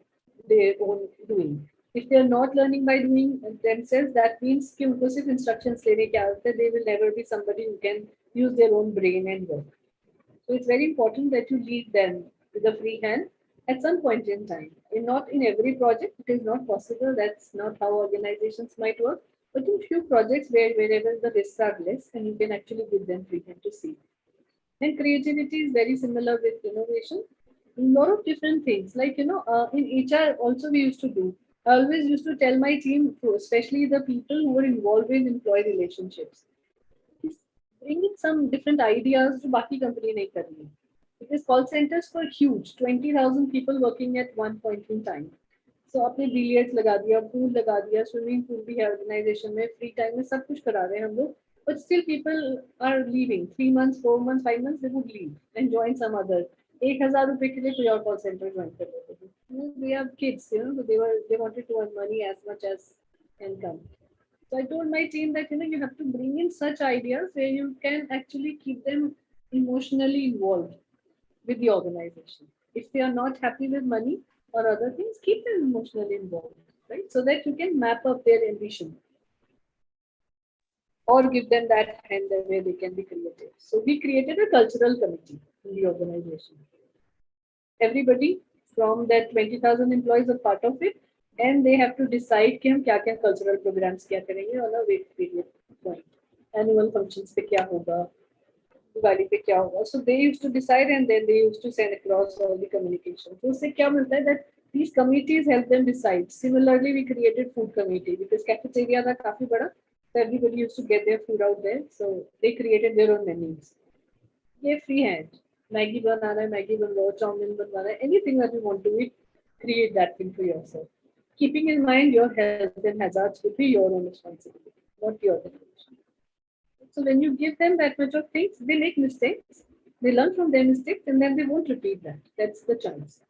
their own doing. If they are not learning by doing themselves, that means कि उनको सिर्फ instructions लेने की आदत है. They will never be somebody who can use their own brain and work. So it's very important that you lead them with a free hand at some point in time. And not in every project, it is not possible. That's not how organizations might work. But in few projects wherever the risks are less, and you can actually give them free hand to see. And creativity is very similar with innovation. A lot of different things, like in HR also we used to do. I always used to tell my team, especially the people who were involved in employee relationships, bring in some different ideas to बाकी company नहीं कर रही है. Because call centers were huge, 20,000 people working at one point in time. So आपने billiards लगा दिया, pool लगा दिया, swimming pool भी है organization में, free time में सब कुछ करा रहे हैं हम लोग. But still people are leaving. 3 months, 4 months, 5 months, they would leave and join some other. 1,000 रुपए के लिए कोई और call center join कर लेते थे. They have kids, so they wanted to earn money as much as income. So I told my team that you have to bring in such ideas where you can actually keep them emotionally involved with the organization. If they are not happy with money or other things, keep them emotionally involved, right? So that you can map up their ambition or give them that hand where they can be creative. So we created a cultural committee in the organization. Everybody from that 20,000 employees are part of it, and they have to decide कि हम क्या-क्या cultural programs क्या करेंगे on a period point. Annual functions पे क्या होगा, दिवाली पे क्या होगा. So they used to decide and then they used to send across all the communication. So उससे क्या मिलता है that these committees help them decide. Similarly, we created food committee because cafeteria था काफी बड़ा. So everybody used to get their food out there. So they created their own menus. ये free hand. Maggie बनाना है, Maggie बनवाओ, chowmein बनवाना है, anything that you want to eat, create that thing for yourself. Keeping in mind your health and hazards would be your own responsibility, not the organization. So when you give them that much of things, they make mistakes, they learn from their mistakes, and then they won't repeat that. That's the chance.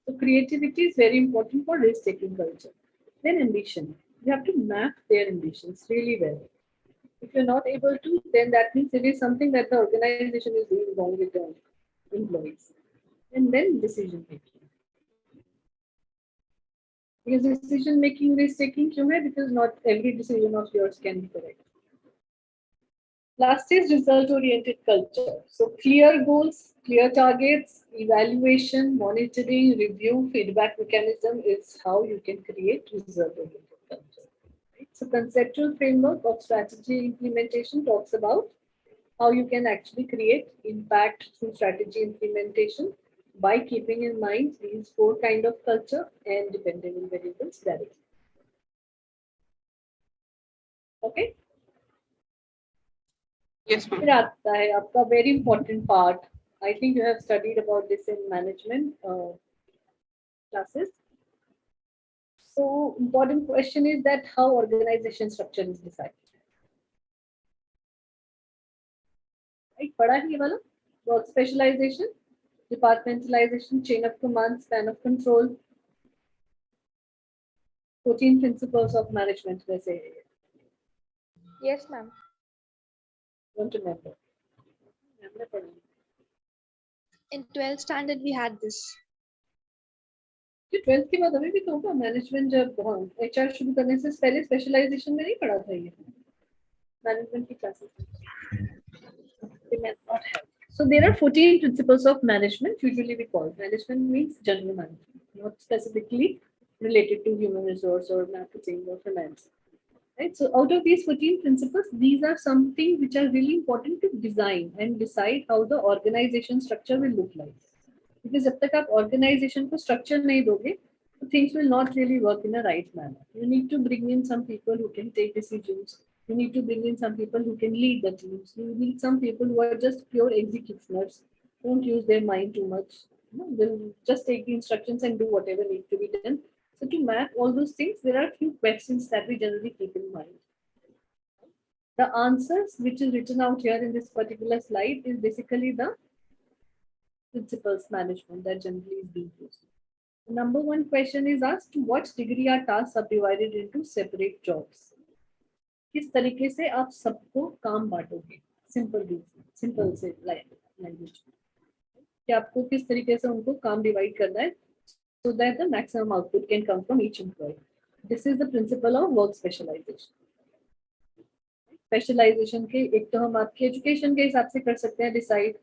So creativity is very important for risk-taking culture. Then ambition. You have to map their ambitions really well. If you're not able to, then that means it is something that the organization is doing wrong with the employees. And then decision making. Because decision making risk taking, because not every decision of yours can be correct. Last is result oriented culture. So clear goals, clear targets, evaluation, monitoring, review, feedback mechanism is how you can create result oriented culture. So conceptual framework of strategy implementation talks about how you can actually create impact through strategy implementation by keeping in mind these 4 kind of culture and dependable variables directly. Okay? Yes, ma'am. फिर आता है आपका very important part. I think you have studied about this in management classes. So important question is that how organization structure is decided. Right, पढ़ा है ये वाला? Work specialization, departmentalization, chain of command, span of control, 14 principles of management. वैसे Yes, ma'am. don't remember. हमने पढ़ा. In 12th standard, we had this. ये 12th के बाद अभी भी तो होगा. मैनेजमेंट जब HR शुरू करने से पहले स्पेशलाइजेशन में नहीं पढ़ा था ये मैनेजमेंट की classes. They may not have. So there are 14 principles of management. Usually we call management means general management, not specifically related to human resource or marketing or finance. Right. So out of these 14 principles, these are something which are really important to design and decide how the organization structure will look like. Because जब तक आप organization को structure नहीं दोगे, things will not really work in a right manner. You need to bring in some people who can take decisions. You need to bring in some people who can lead the teams. You need some people who are just pure executioners. Don't use their mind too much. They'll just take the instructions and do whatever needs to be done. So to map all those things, there are a few questions that we generally keep in mind. The answers which is written out here in this particular slide is basically the principles management that generally is being used. The number one question is asked, to what degree are tasks subdivided into separate jobs? किस तरीके से आप सबको काम बांटोगे? Simple से language कि आपको किस तरीके से उनको काम डिवाइड करना है so that the maximum output can come from each employee. This is the principle of work specialization. Specialisation के एक तो हम आपके एजुकेशन के हिसाब से कर सकते हैं डिसाइड,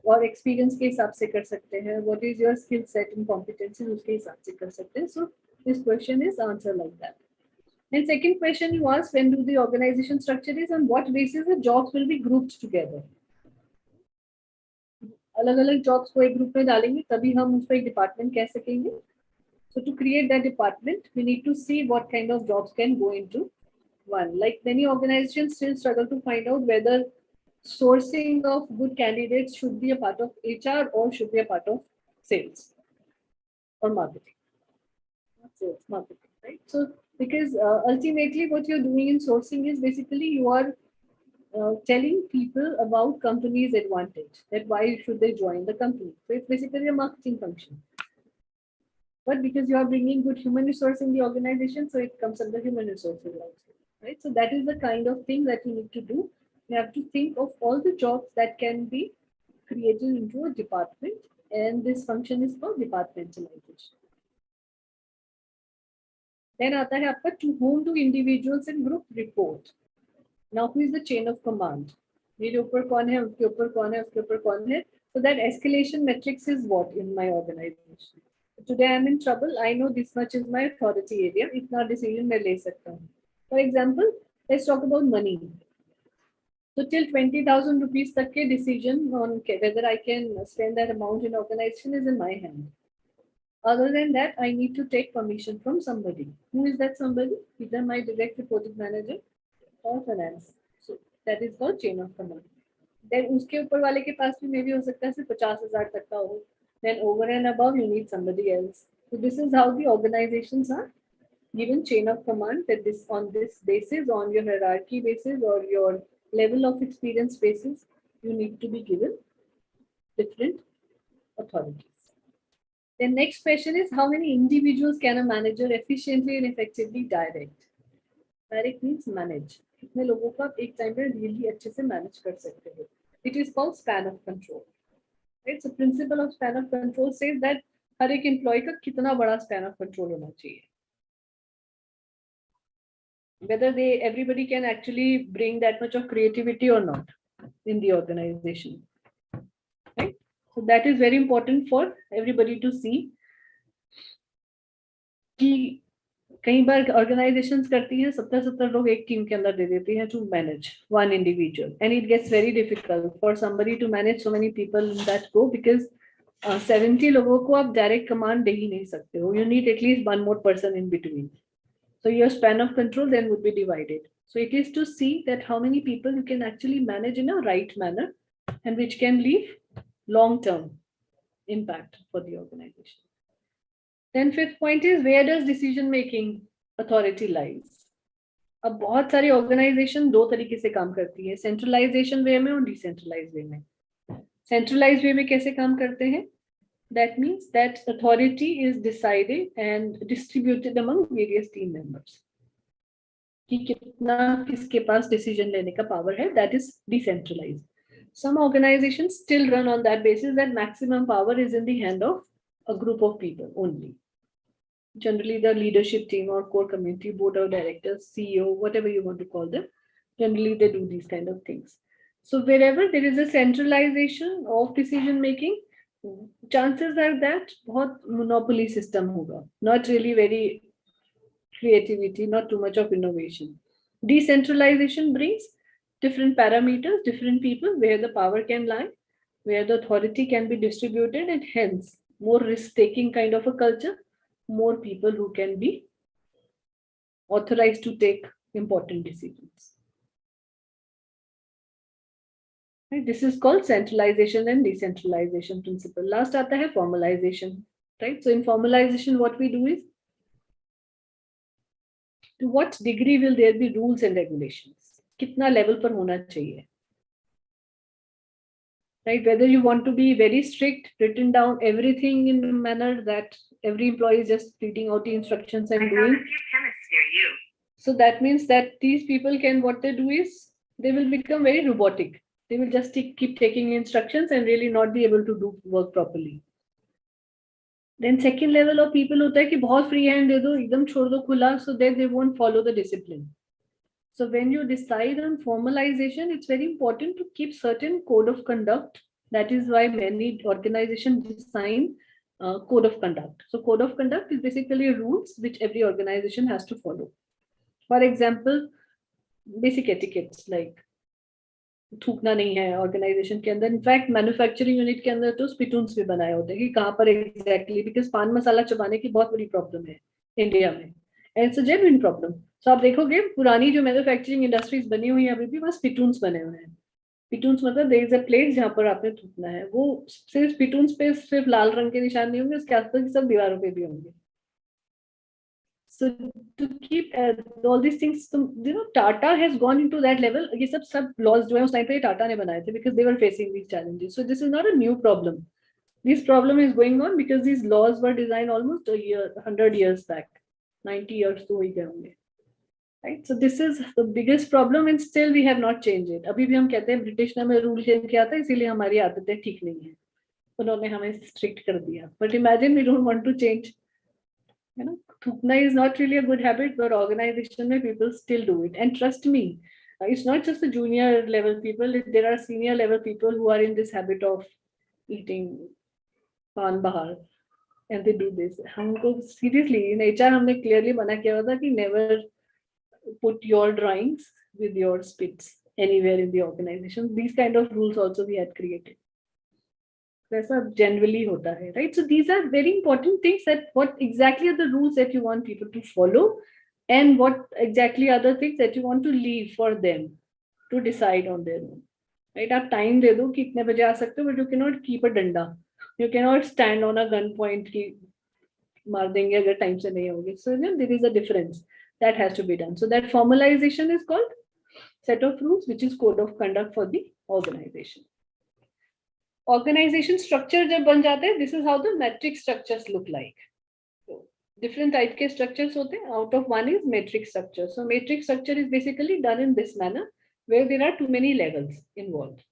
और एक्सपीरियंस के हिसाब से कर सकते हैं, what is your skill set and competencies उसके हिसाब से कर सकते हैं. So this question is answer like that. And second question you asked, when do the organization structure is, on what basis the jobs will be grouped together. अलग अलग jobs को एक ग्रुप में डालेंगे तभी हम उसको एक डिपार्टमेंट कह सकेंगे. So to create that department, we need to see what kind of jobs can go into one. Like many organizations still struggle to find out whether sourcing of good candidates should be a part of HR or should be a part of sales or marketing. Not sales, marketing, right? So because ultimately what you're doing in sourcing is basically you are telling people about company's advantage, that why should they join the company. So it's basically a marketing function. But because you are bringing good human resource in the organization, so it comes under human resources also, right? So that is the kind of thing that you need to do. You have to think of all the jobs that can be created into a department, and this function is called departmentalization. Then आता है आपका, to whom do individuals and group report? Now who is the chain of command? मेरे ऊपर कौन है, उसके ऊपर कौन है, उसके ऊपर कौन है? So that escalation matrix is what in my organization. Today I am in trouble. I know this much is my authority area. इतना decision मैं ले सकता हूँ. For example, let's talk about money. So till 20,000 rupees तक के decision on whether I can spend that amount in organization is in my hand. Other than that, I need to take permission from somebody. Who is that somebody? Either my direct reporting manager or finance. So that is called chain of command. Then उसके ऊपर वाले के पास भी maybe हो सकता है सिर्फ 50,000 तक का हो. Then over and above, you need somebody else. So this is how the organizations are given chain of command, that this on this basis, on your hierarchy basis or your level of experience basis, you need to be given different authorities. The next question is, how many individuals can a manager efficiently and effectively direct? Direct means manage. कितने लोगों को आप एक time पे really अच्छे से manage कर सकते हो. It is called span of control. Right? So principle of span of control says that हर एक employee का कितना बड़ा span of control होना चाहिए. Whether everybody can actually bring that much of creativity or not in the organization. Right? So that is very important for everybody to see. कि कई बार organizations करती हैं 70 लोग एक टीम के अंदर दे देती हैं to manage one individual, and it gets very difficult for somebody to manage so many people in that go, because 70 लोगों को आप direct command दे ही नहीं सकते हो. You need at least one more person in between. So your span of control then would be divided. So it is to see that how many people you can actually manage in a right manner and which can leave long-term impact for the organization. Then fifth point is, where does decision making authority lies? अब बहुत सारी organization दो तरीके से काम करती है, centralization way में और decentralized way में. Centralized way में कैसे काम करते हैं? That means that authority is decided and distributed among various team members. कि कितना किसके पास decision लेने का power है, that is decentralized. Some organizations still run on that basis, that maximum power is in the hand of a group of people only. Generally the leadership team or core community, board of directors, CEO, whatever you want to call them, generally they do these kind of things. So wherever there is a centralization of decision making, chances are that बहुत monopoly system होगा, not really very creativity, not too much of innovation. Decentralization brings different parameters, different people where the power can lie, where the authority can be distributed, and hence more risk-taking kind of a culture, more people who can be authorized to take important decisions. Right? This is called centralization and decentralization principle. Last आता है formalization. Right? So in formalization, what we do is, to what degree will there be rules and regulations? कितना level पर होना चाहिए, right? Whether you want to be very strict, written down everything in a manner that every employee is just reading out the instructions and doing. So that means that these people can, what they do is they will become very robotic. They will just keep taking instructions and really not be able to do work properly. Then second level of people होता है कि बहुत free hand दे दो, एकदम छोड़ दो खुला, so that they won't follow the discipline. So when you decide on formalization, it's very important to keep certain code of conduct. That is why many organizations design code of conduct. So code of conduct is basically rules which every organization has to follow. For example, basic etiquettes like थूकना नहीं है organisation के अंदर. In fact manufacturing unit के अंदर तो स्पिटून्स भी बनाए होते हैं कि कहाँ पर एग्जैक्टली, बिकॉज पान मसाला चबाने की बहुत बड़ी प्रॉब्लम है इंडिया में, and it's a genuine problem. So आप देखोगे पुरानी जो मैन्युफैक्चरिंग इंडस्ट्रीज बनी हुई है अभी भी वहाँ स्पिटून्स बने हुए हैं. पिटून्स मतलब देयर इज अ प्लेस जहाँ पर आपने थूकना है. वो सिर्फ पिटून्स पे सिर्फ लाल रंग के निशान नहीं होंगे, उसके आसपास सब दीवारों पे भी होंगे. So to keep all these things, Tata has gone into that level. ये सब laws जो है उस time पे Tata ने बनाए थे because they were facing these challenges. So this is not a new problem. This problem is going on because these laws were designed almost 100 years back. 90 years तो हो ही गए होंगे. Right? So this is the biggest problem and still we have not changed it. अभी भी हम कहते हैं British ने हमें रूल चेंज किया था इसीलिए हमारी आदतें ठीक नहीं है, उन्होंने हमें स्ट्रिक्ट कर दिया. But imagine we don't want to change. Thukna is not really a good habit, but organization mein people still do it. And trust me, it's not just the junior level people, there are senior level people who are in this habit of eating pan bahar and they do this. हमको seriously in HR हमने clearly मना किया था कि never put your drawings with your spits anywhere in the organization. These kind of rules also we had created. वैसा generally होता है, right? So these are very important things, that what exactly are the rules that you want people to follow and what exactly are the things that you want to leave for them to decide on their own, right? आप time दे दो कि इतने बजे आ सकते हो, but you cannot keep a डंडा, you cannot stand on a gun point कि मार देंगे अगर time से नहीं होगी. So there is a difference that has to be done. So that formalization is called set of rules, which is code of conduct for the organization. Organization structure जब बन जाते हैं, this is how the metric structures look like. So, different type के structures होते हैं. Out of one is metric structure. So metric structure is basically done in this manner, where there are too many levels involved.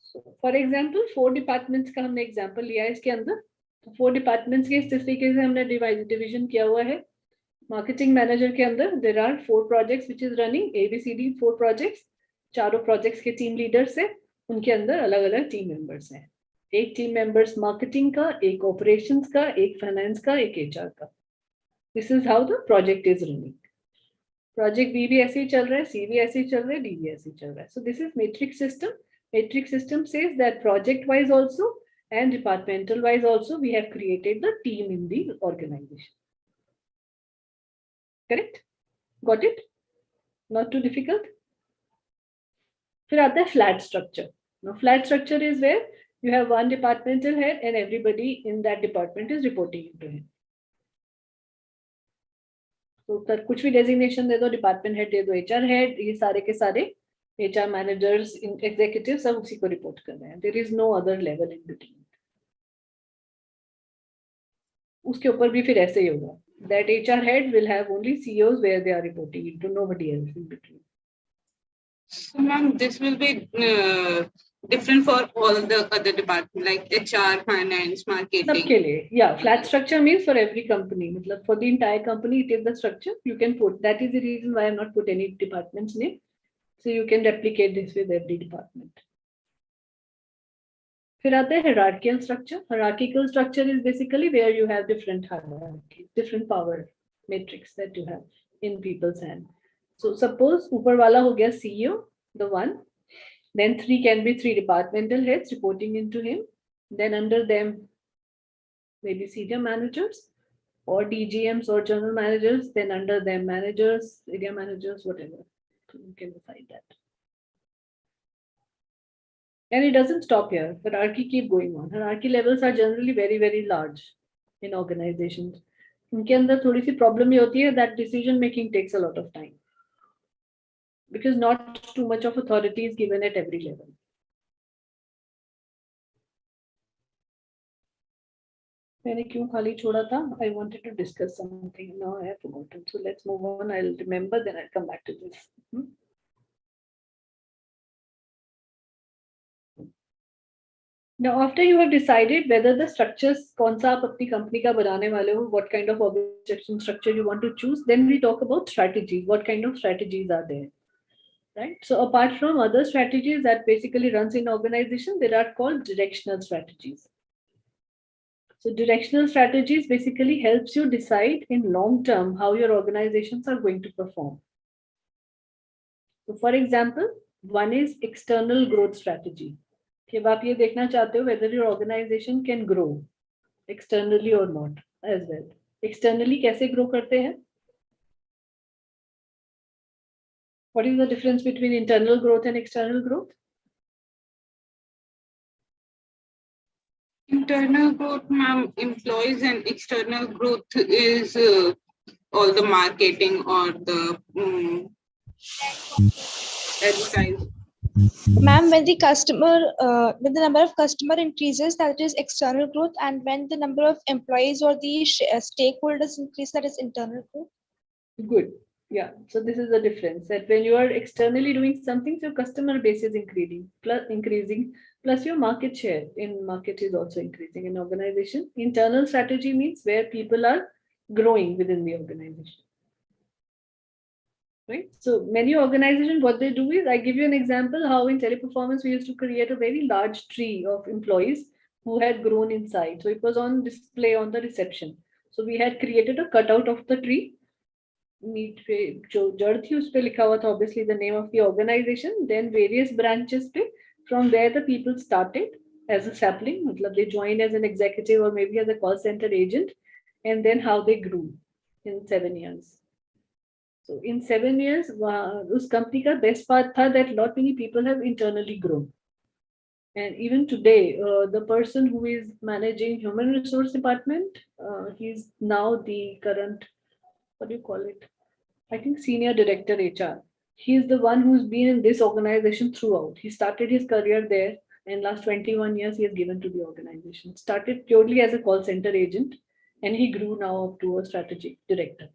So, for example, 4 departments का हमने example लिया है इसके अंदर. तो 4 departments के इस तरीके से हमने division किया हुआ है. Marketing manager के अंदर there are 4 projects which is running, ABCD 4 projects. चारों projects के team leaders है, उनके अंदर अलग अलग टीम मेंबर्स हैं. एक टीम मेंबर्स मार्केटिंग का, एक ऑपरेशंस का, एक फाइनेंस का, एक एचआर का. This is how the project is running. Project B भी ऐसे ही चल रहा है, सी भी ऐसे ही चल रहा है, डी भी ऐसे ही चल रहा है. So this is metric system. Metric system says that project wise also and departmental wise also we have created the team in the organization. Correct? Got it? Not too difficult. फिर आता है flat structure. Now flat structure is where you have one departmental head and everybody in that department is reporting into him. तो sir कुछ भी designation दे दो, department head they दो, HR head, ये सारे के सारे एचआर मैनेजर्स, एग्जीक्यूटिव सब उसी को रिपोर्ट कर रहे हैं. There is no other level in between. उसके ऊपर भी फिर ऐसे ही होगा, that HR head will have only CEOs where they are reporting into, nobody else in between. So ma'am, this will be different for all the other departments like HR, finance, marketing. सबके लिए, yeah, flat structure means for every company. मतलब for the entire company, it is the structure you can put. That is the reason why I have not put any department's name. So you can replicate this with every department. फिर आता है hierarchical structure. Hierarchical structure is basically where you have different hierarchies, different power matrix that you have in people's hand. So suppose ऊपर वाला हो गया CEO, the one. Then 3 can be 3 departmental heads reporting into him. Then under them maybe senior managers or DGMs or general managers. Then under them managers, area managers, whatever. So you can decide that. And it doesn't stop here. Hierarchy keep going on. Hierarchy levels are generally very, very large in organizations. उनके अंदर थोड़ी सी problem ये होती है that decision making takes a lot of time. because not too much of authority is given at every level. मैंने क्यों खाली छोड़ा था? I wanted to discuss something. Now I have forgotten. So let's move on. I'll remember, then I'll come back to this. Now, after you have decided whether the structures कौन सा आप अपनी company का बनाने वाले हो, what kind of organization structure you want to choose, then we talk about strategies. What kind of strategies are there? Right. So apart from other strategies that basically runs in organization, there are called directional strategies. So directional strategies basically helps you decide in long term how your organizations are going to perform. So for example, one is external growth strategy. कि आप ये देखना चाहते हो whether your organization can grow externally or not as well. Externally कैसे grow करते हैं? What is the difference between internal growth and external growth? Internal growth, ma'am, employees, and external growth is all the marketing or the advertising. Ma'am, when when the number of customer increases, that is external growth, and when the number of employees or the stakeholders increase, that is internal growth. Good. Yeah. So this is the difference, that when you are externally doing something, your customer base is increasing, plus your market share in market is also increasing in organization. Internal strategy means where people are growing within the organization. Right. So many organizations, what they do is, I give you an example how in Teleperformance we used to create a very large tree of employees who had grown inside. So it was on display on the reception. So we had created a cutout of the tree. नीट पे जो जड़ थी उस पे लिखा हुआ था obviously the name of the organization, then various branches पे from where the people started as a sapling, मतलब they joined as an executive or maybe as a call center agent, and then how they grew in 7 years. So in 7 years उस company का best part था that lot many people have internally grown. And even today, the person who is managing human resource department, he's now the current, what do you call it? I think senior director HR. He is the one who's been in this organization throughout. He started his career there, and last 21 years he has given to the organization. Started purely as a call center agent, and he grew now up to a strategic director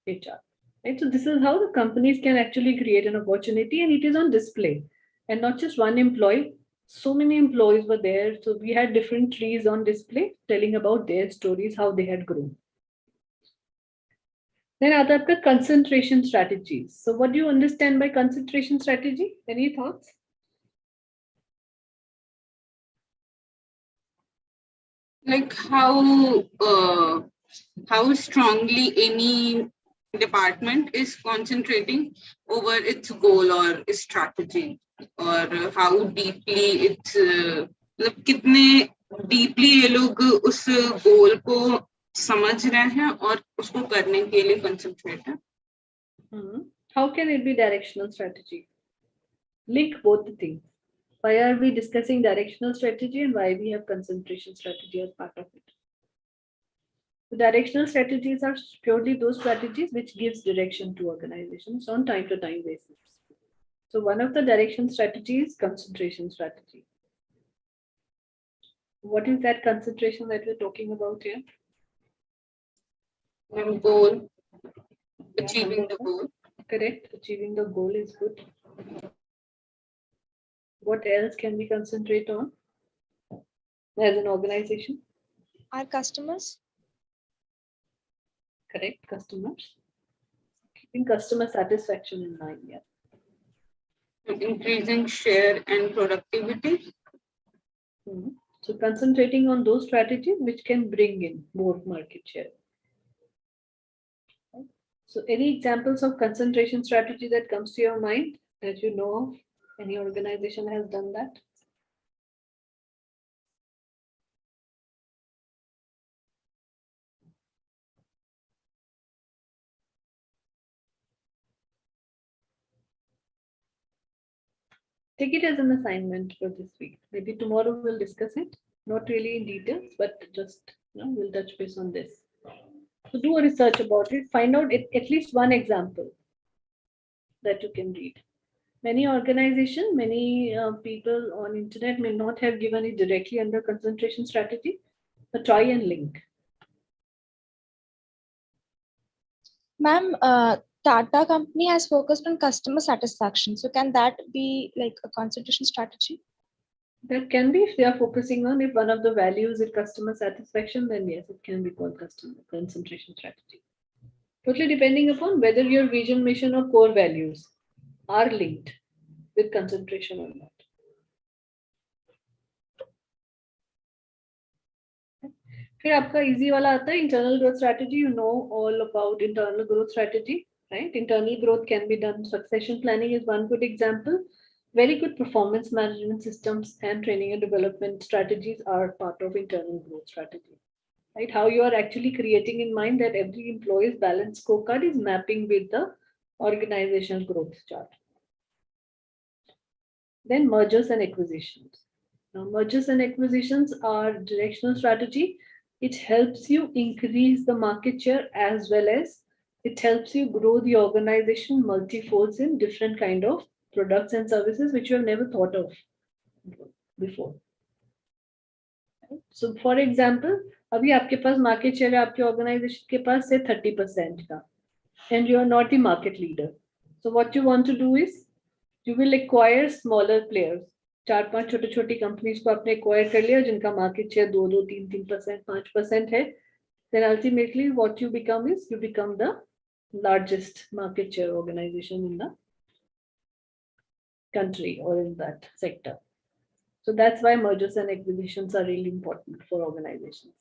HR. Right? So this is how the companies can actually create an opportunity, and it is on display. And not just one employee, so many employees were there. So we had different trees on display telling about their stories, how they had grown. Then other concentration strategies. So what do you understand by concentration strategy? Any thoughts? Like how strongly any department is concentrating over its goal or strategy, or how deeply it's मतलब कितने deeply ये लोग उस goal को समझ रहे हैं और उसको करने के लिए concentrate हैं. How can it be directional strategy? Link both the things. Why are we discussing directional strategy and why we have concentration strategy as part of it? The directional strategies are purely those strategies which gives direction to organizations on time to time basis. So one of the direction strategies is concentration strategy. What is that concentration that we're talking about here? Goal, achieving the goal. Correct. Achieving the goal is good. What else can we concentrate on as an organization? Our customers. Correct. Customers. Keeping customer satisfaction in mind. Yeah. Increasing share and productivity. So concentrating on those strategies which can bring in more market share. So any examples of concentration strategy that comes to your mind that you know of? Any organization has done that? Take it as an assignment for this week. Maybe tomorrow we'll discuss it. Not really in details, but just we'll touch base on this. So do a research about it. Find out at least one example that you can read. Many organizations, many people on internet may not have given it directly under concentration strategy, but try and link. Ma'am, Tata company has focused on customer satisfaction. So can that be like a concentration strategy? That can be if they are focusing on, if one of the values is customer satisfaction, then yes, it can be called customer concentration strategy. Totally depending upon whether your vision, mission, or core values are linked with concentration or not. फिर आपका easy वाला आता है internal growth strategy. You know all about internal growth strategy, right? Internal growth can be done. Succession planning is one good example. Very good performance management systems and training and development strategies are part of internal growth strategy, right? How you are actually creating in mind that every employee's balance scorecard is mapping with the organizational growth chart. Then mergers and acquisitions. Now, mergers and acquisitions are directional strategy. It helps you increase the market share as well as it helps you grow the organization multi-folds in different kind of products and services which you have never thought of before. So for example, अभी आपके पास market share है आपके organization के पास से 30% का, and you are not the market leader. So what you want to do is you will acquire smaller players. 4-5 छोटी छोटी companies को आपने एक्वायर कर लिया जिनका मार्केट शेयर 2, 3, 3%, 5% है. Then ultimately what you become is you become the largest market share organization in the country or in that sector. So that's why mergers and acquisitions are really important for organizations.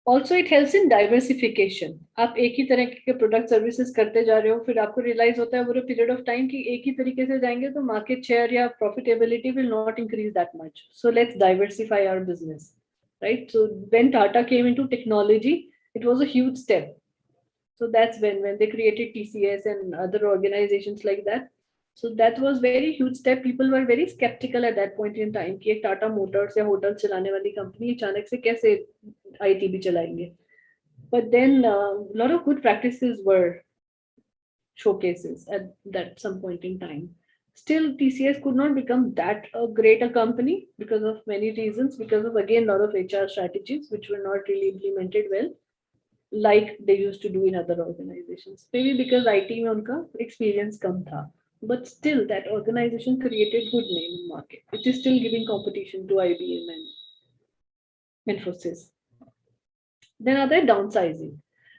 Also, it helps in diversification. आप एक ही तरह के product services करते जा रहे हो, फिर आपको रियलाइज होता है over a period of time कि एक ही तरीके से जाएंगे तो मार्केट शेयर या profitability will not increase that much. So let's diversify our business, right? So when Tata came into technology, it was a huge step. So that's when they created TCS and other organizations like that. So that was very huge step. People were very skeptical at that point in time कि एक Tata Motors या hotel चलाने वाली company अचानक से कैसे IT भी चलाएंगे. But then a lot of good practices were showcases at that some point in time. Still, TCS could not become that great a company because of many reasons, because of again a lot of HR strategies which were not really implemented well, like they used to do in other organizations. Maybe because IT में उनका experience कम था. But still, that organization created good name in market. It is still giving competition to IBM and Infosys. Then other downsizing.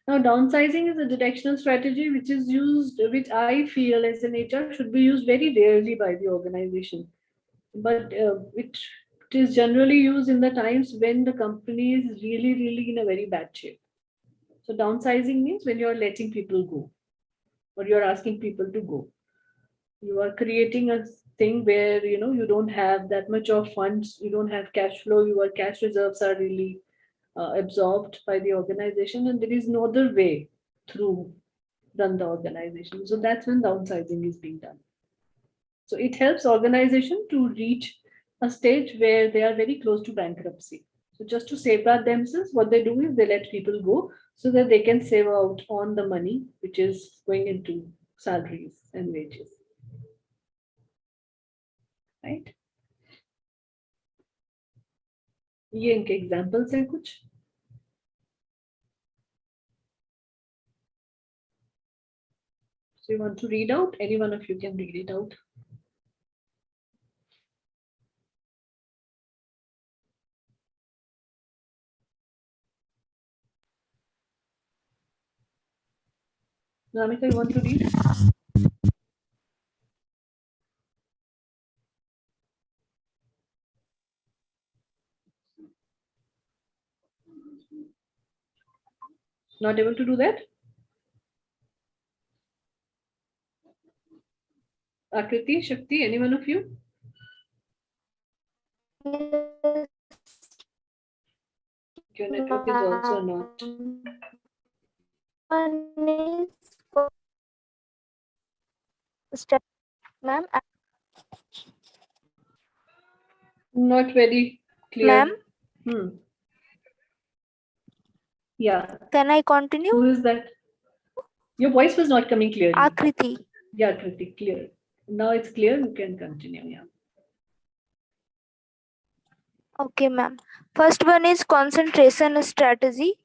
Now, downsizing is a directional strategy which is used, which I feel as an HR should be used very rarely by the organization. But it is generally used in the times when the company is really, really in a very bad shape. So downsizing means when you're letting people go or you're asking people to go. You are creating a thing where you don't have that much of funds, you don't have cash flow, your cash reserves are really absorbed by the organization, and there is no other way through run the organization. So that's when downsizing is being done. So it helps organization to reach a stage where they are very close to bankruptcy. So just to safeguard themselves, what they do is they let people go so that they can save out on the money which is going into salaries and wages. Right? ये इनके examples हैं कुछ. So you want to read out? Any one of you can read it out. Ramika, you want to read? Not able to do that? Akriti, Shakti, any one of you? Your network is also not. Ma'am, Not very clear. Ma'am? Yeah. Can I continue? Who is that? Your voice was not coming clearly. Akriti. Yeah, Kriti, clear. Now it's clear. You can continue. Yeah. Okay, ma'am. First one is concentration strategy.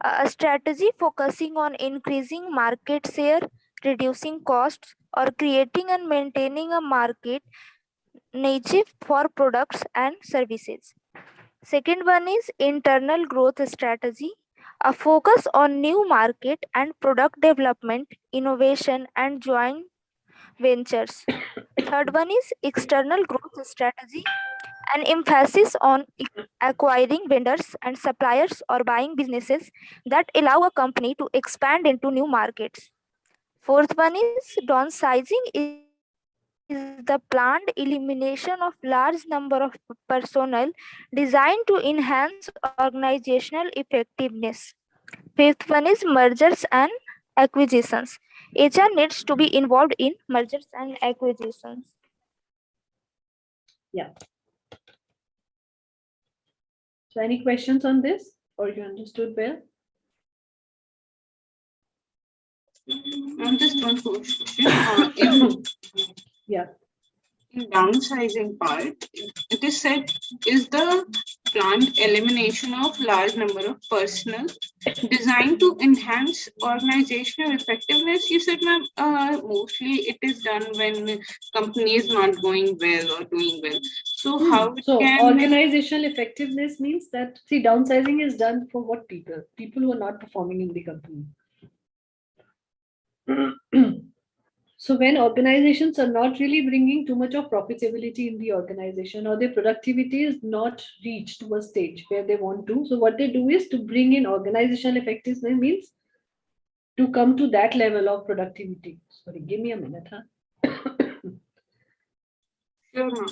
A strategy focusing on increasing market share, reducing costs, or creating and maintaining a market niche for products and services. Second one is internal growth strategy. A focus on new market and product development, innovation, and joint ventures. Third one is external growth strategy, an emphasis on acquiring vendors and suppliers or buying businesses that allow a company to expand into new markets. Fourth one is downsizing is the planned elimination of large number of personnel designed to enhance organizational effectiveness. Fifth one is mergers and acquisitions. HR needs to be involved in mergers and acquisitions. Yeah. So any questions on this, or you understood well? Just one question. Yeah. In downsizing part, it is said, is the planned elimination of large number of personnel designed to enhance organizational effectiveness? You said, ma'am, mostly it is done when company is not going well or doing well. So how it So can organizational effectiveness means that, see, downsizing is done for what people? People who are not performing in the company. So when organizations are not really bringing too much of profitability in the organization, or their productivity is not reached to a stage where they want to, so what they do is to bring in organizational effectiveness, means to come to that level of productivity. Sorry, give me a minute, huh? Sure, ma'am.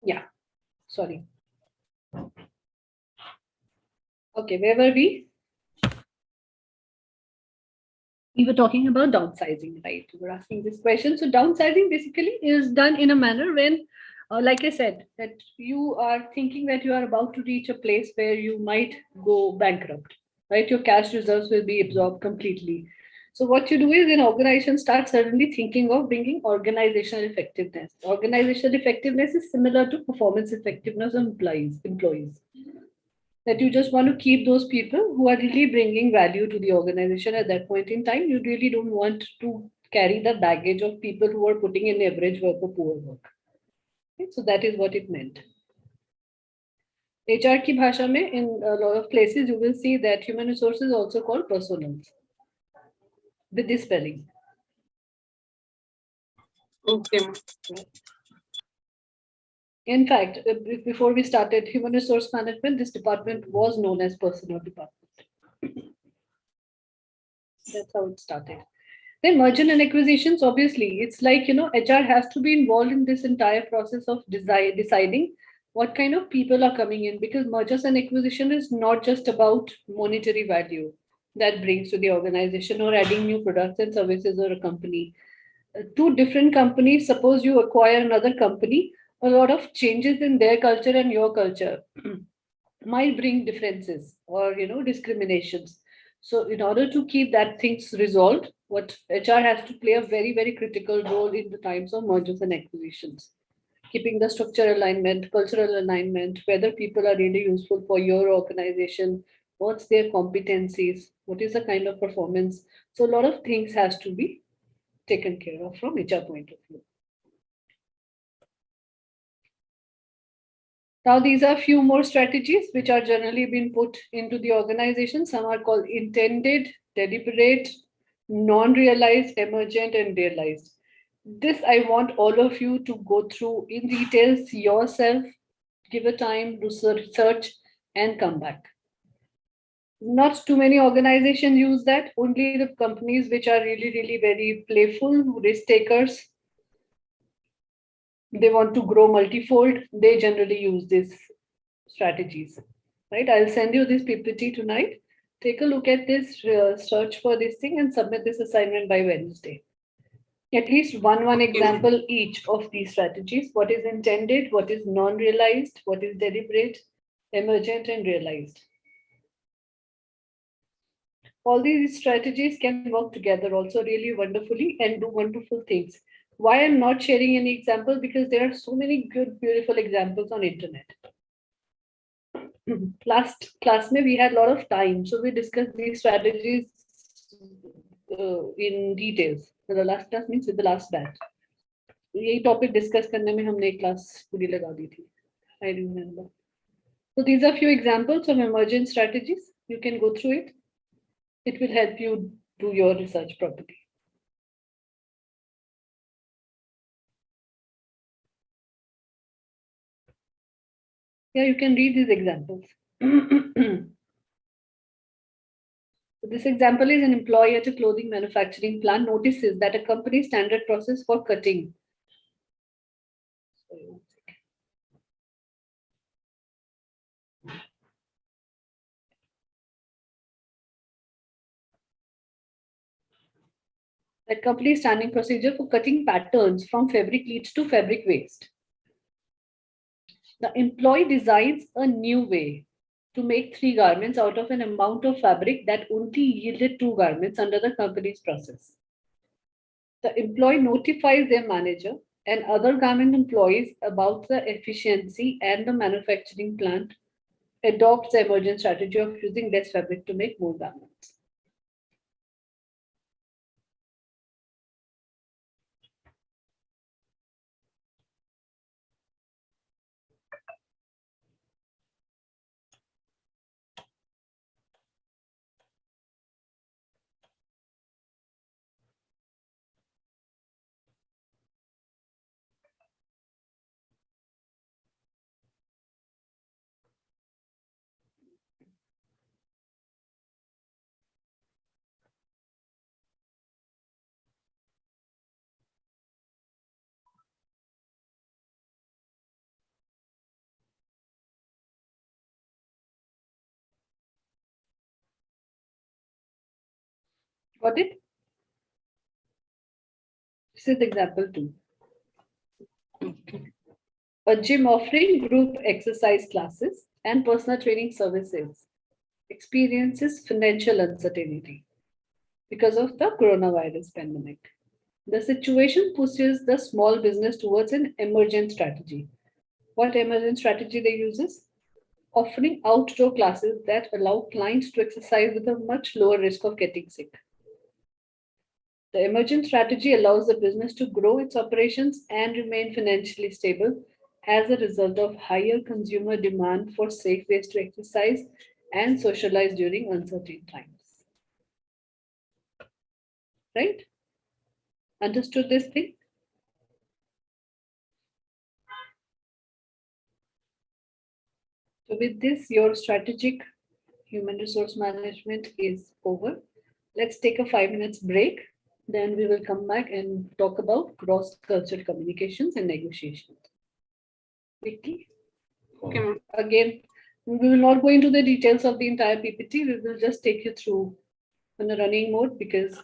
Yeah, sorry. Okay, where were we? We were talking about downsizing, right? We were asking this question. So downsizing basically is done in a manner when, like I said, that you are thinking that you are about to reach a place where you might go bankrupt, right? Your cash reserves will be absorbed completely. So what you do is an organization starts suddenly thinking of bringing organizational effectiveness. Organizational effectiveness is similar to performance effectiveness of employees. that you just want to keep those people who are really bringing value to the organization at that point in time. You really don't want to carry the baggage of people who are putting in average work or poor work. Okay, so that is what it meant. HR की भाषा में, in a lot of places you will see that human resources is also called personals with this spelling. Okay. In fact, before we started human resource management, this department was known as personnel department. That's how it started. Then merger and acquisitions, obviously, it's like, HR has to be involved in this entire process of deciding what kind of people are coming in, because mergers and acquisition is not just about monetary value that brings to the organization or adding new products and services or a company. Two different companies, suppose you acquire another company, a lot of changes in their culture and your culture might bring differences or discriminations. So in order to keep that things resolved, what HR has to play a very, very critical role in the times of mergers and acquisitions, keeping the structural alignment, cultural alignment, whether people are really useful for your organization, what's their competencies, what is the kind of performance. So a lot of things has to be taken care of from HR point of view. Now, these are few more strategies which are generally being put into the organization. Some are called intended, deliberate, non-realized, emergent, and realized. This I want all of you to go through in details yourself, give a time, do research, and come back. Not too many organizations use that. Only the companies which are really, really very playful, risk takers, they want to grow multifold, they generally use these strategies, right? I'll send you this PPT tonight. Take a look at this, search for this thing, and submit this assignment by Wednesday. At least one example each of these strategies: what is intended, what is non-realized, what is deliberate, emergent, and realized. All these strategies can work together also really wonderfully and do wonderful things. Why I'm not sharing any example? Because there are so many good, beautiful examples on internet. Last class में we had a lot of time, so we discussed these strategies in details. So the last class means with the last batch. यही topic discuss करने में हमने एक class पूरी लगा दी थी. I remember. So these are few examples of emergent strategies. You can go through it. It will help you do your research properly. Yeah, you can read these examples. So this example is an employee at a clothing manufacturing plant notices that a company standard process for cutting. That company standing procedure for cutting patterns from fabric leads to fabric waste. The employee designs a new way to make 3 garments out of an amount of fabric that only yielded 2 garments under the company's process. The employee notifies their manager and other garment employees about the efficiency, and the manufacturing plant adopts the emergent strategy of using less fabric to make more garments. Got it? This is example 2. A gym offering group exercise classes and personal training services experiences financial uncertainty because of the coronavirus pandemic. The situation pushes the small business towards an emergent strategy. What emergent strategy they uses? offering outdoor classes that allow clients to exercise with a much lower risk of getting sick. The emergent strategy allows the business to grow its operations and remain financially stable as a result of higher consumer demand for safe ways to exercise and socialize during uncertain times. Right? Understood this thing? So, with this, your strategic human resource management is over. Let's take a 5 minutes break. Then we will come back and talk about cross-cultural communications and negotiations. Quickly. Okay, ma'am. Again, we will not go into the details of the entire PPT. We will just take you through on a running mode because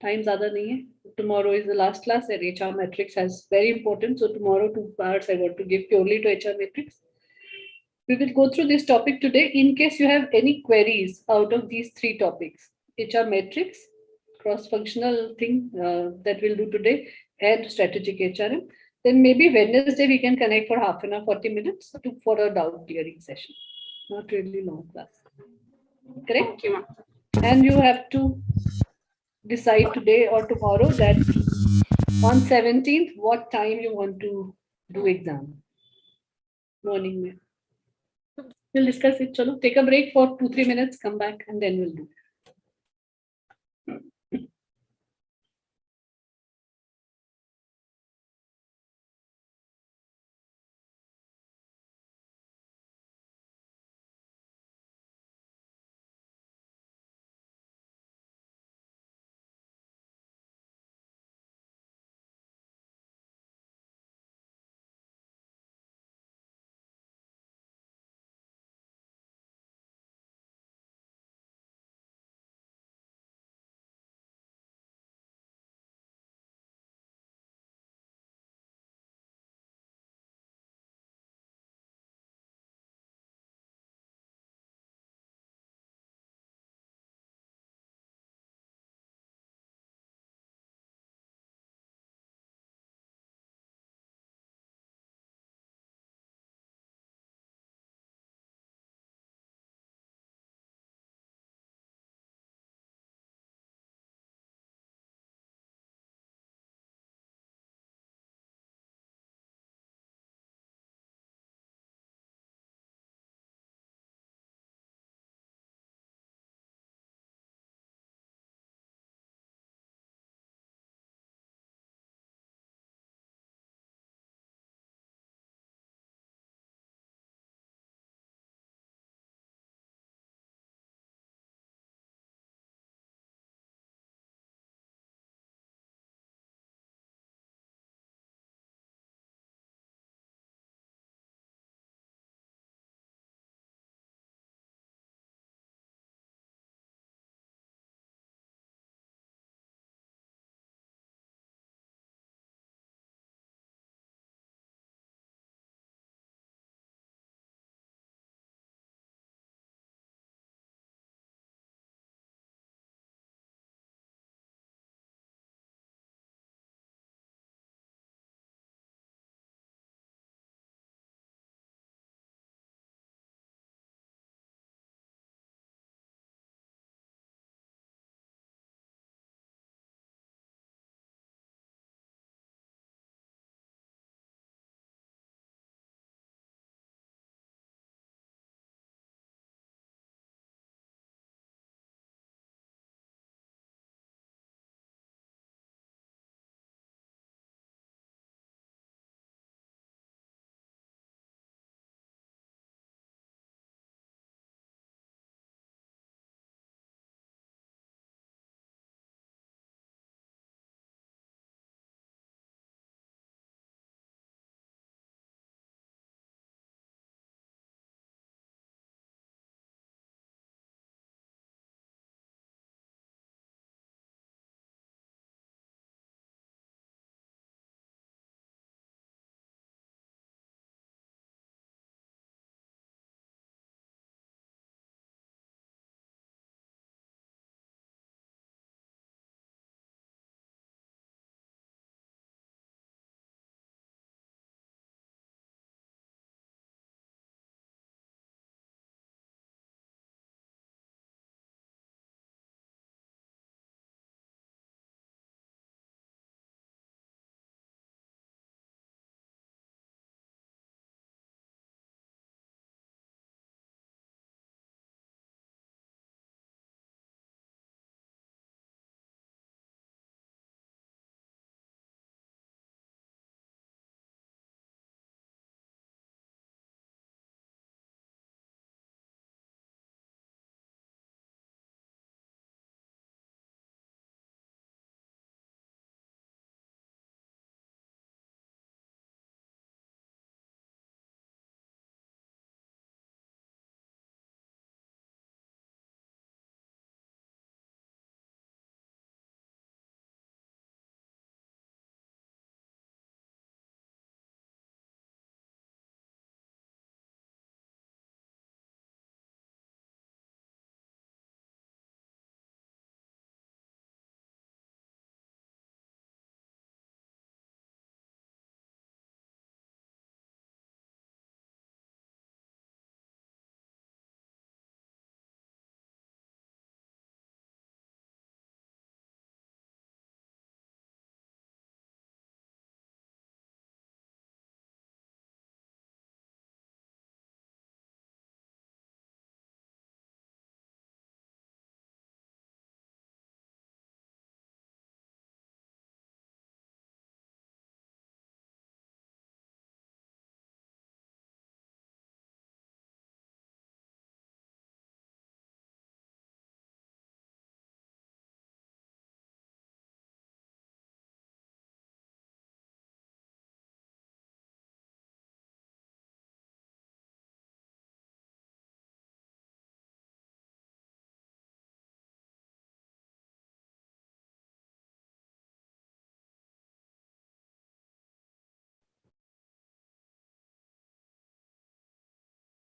time ज़्यादा नहीं है. Tomorrow is the last class and HR metrics has very important. So tomorrow 2 hours I want to give purely to HR metrics. We will go through this topic today. In case you have any queries out of these 3 topics, HR metrics, cross-functional thing that we'll do today, and strategic HRM, then maybe Wednesday we can connect for half an hour, 40 minutes for a doubt clearing session. Not really long class. Correct? Okay, ma'am. And you have to decide today or tomorrow that on 17th, what time you want to do exam. Morning mein. We'll discuss it. Chalo, take a break for 2-3 minutes, come back, and then we'll do.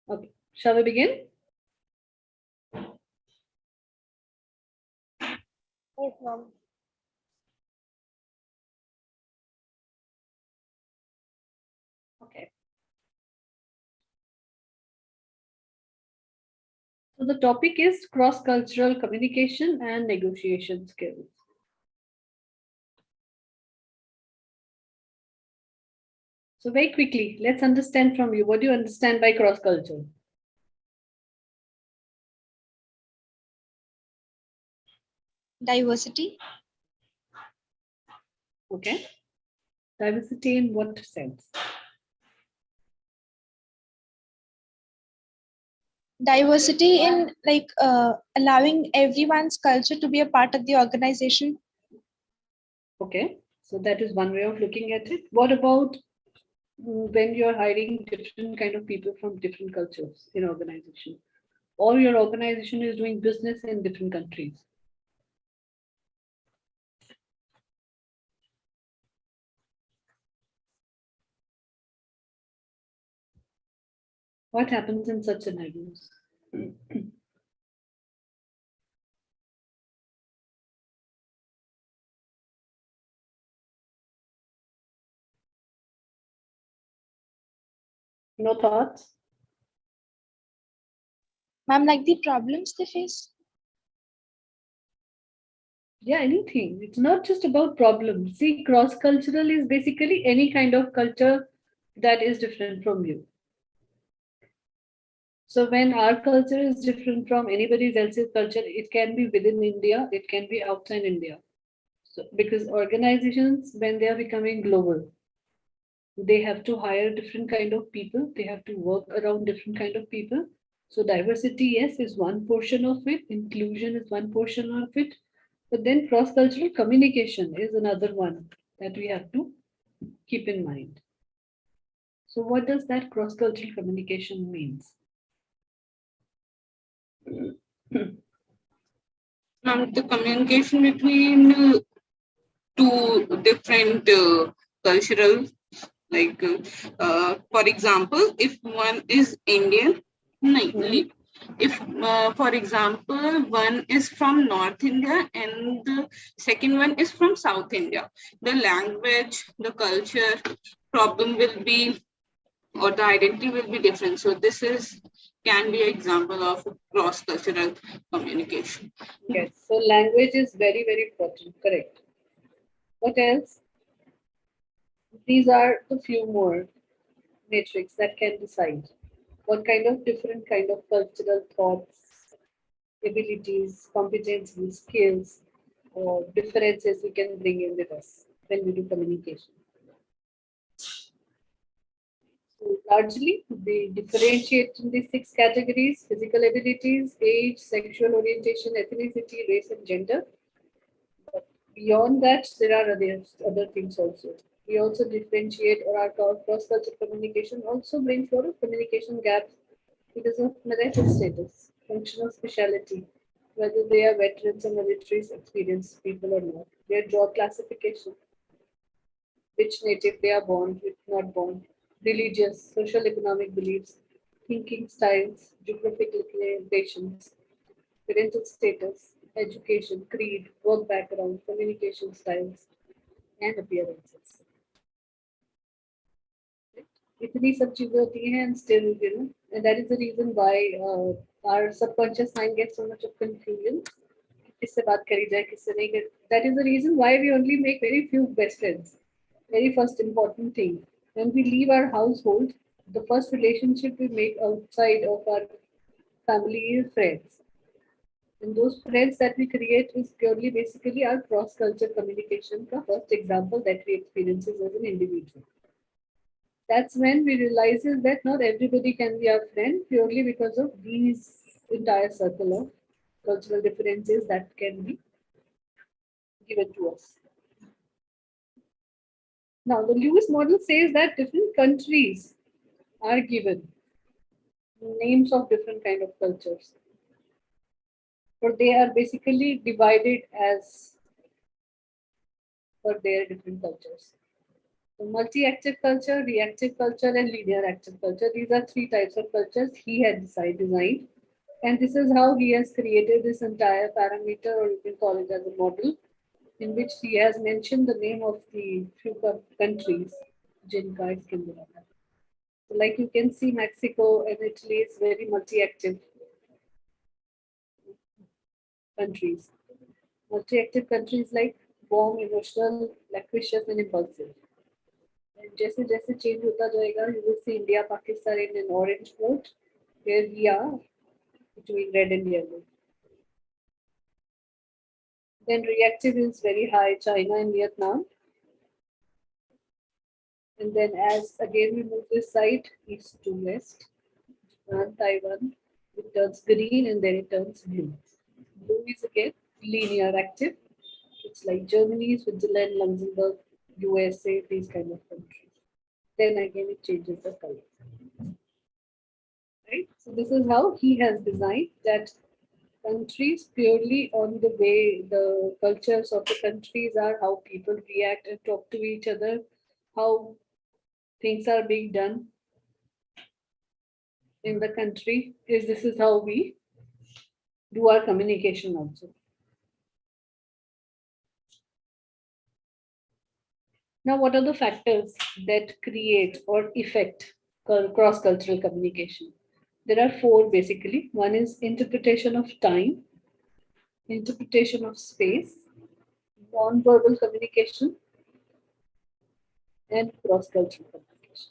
Okay, shall we begin? Yes, ma'am. Okay. So the topic is cross-cultural communication and negotiation skills. So very quickly, let's understand from you. What do you understand by cross-culture? Diversity. Okay. Diversity in what sense? Diversity in like allowing everyone's culture to be a part of the organization. Okay. So that is one way of looking at it. What about when you're hiring different kind of people from different cultures in organization, or your organization is doing business in different countries? What happens in such scenarios? No thoughts? Ma'am, like the problems they face. Yeah, anything. It's not just about problems. See, cross cultural is basically any kind of culture that is different from you. So when our culture is different from anybody else's culture, it can be within India, it can be outside India. So because organizations, when they are becoming global, they have to hire different kind of people, they have to work around different kind of people. So diversity, yes, is one portion of it, inclusion is one portion of it, but then cross cultural communication is another one that we have to keep in mind. So what does that cross cultural communication means? The communication between two different cultural, like for example, if one is Indian, Mhm. if for example one is from North India and the second one is from South India, the language, the culture problem will be, or the identity will be different. So this is can be an example of cross cultural communication. Yes, so language is very, very important, correct. What else? These are the few more metrics that can decide what kind of different kind of cultural thoughts, abilities, competencies, skills, or differences we can bring in with us when we do communication. So largely, we differentiate in these six categories: physical abilities, age, sexual orientation, ethnicity, race, and gender. But beyond that, there are other things also. We also differentiate, or our cross-cultural communication also brings a lot of communication gaps because of marital status, functional speciality, whether they are veterans or military experienced people or not, their job classification, which native they are born, which not born, religious, social economic beliefs, thinking styles, geographic locations, parental status, education, creed, work background, communication styles, and appearances. इतनी सब चीजें होती हैं and still, and that is the reason why our subconscious mind gets so much of confusion. किससे बात करी जाए किससे नहीं कर. That is the reason why we only make very few best friends. Very first important thing. When we leave our household, the first relationship we make outside of our family is friends. And those friends that we create is purely basically our cross-culture communication का first example that we experience as an individual. That's when we realizes that not everybody can be our friend purely because of these entire circle of cultural differences that can be given to us. Now, the Lewis model says that different countries are given names of different kind of cultures, but they are basically divided as per their different cultures. So multi-active culture, reactive culture, and linear active culture. These are three types of cultures he had designed. And this is how he has created this entire parameter, or you can call it as a model, in which he has mentioned the name of the few countries. Jinka is Kindergarten. So like you can see, Mexico and Italy is very multi-active countries. Multi-active countries like warm, emotional, loquacious, and impulsive. And जैसे जैसे change होता जाएगा, you will see India, Pakistan in an orange mode, where we are between red and yellow. Then reactive is very high, China and Vietnam. And then as again we move this side, east to west, Japan, Taiwan, it turns green and then it turns blue. Blue is again linear active. It's like Germany, Switzerland, Luxembourg, USA, these kind of countries. Then again it changes the color. Right? So this is how he has designed that countries purely on the way the cultures of the countries are, how people react and talk to each other, how things are being done in the country, is this is how we do our communication also. Now, what are the factors that create or affect cross-cultural communication? There are four basically. One is interpretation of time, interpretation of space, non-verbal communication, and cross-cultural communication.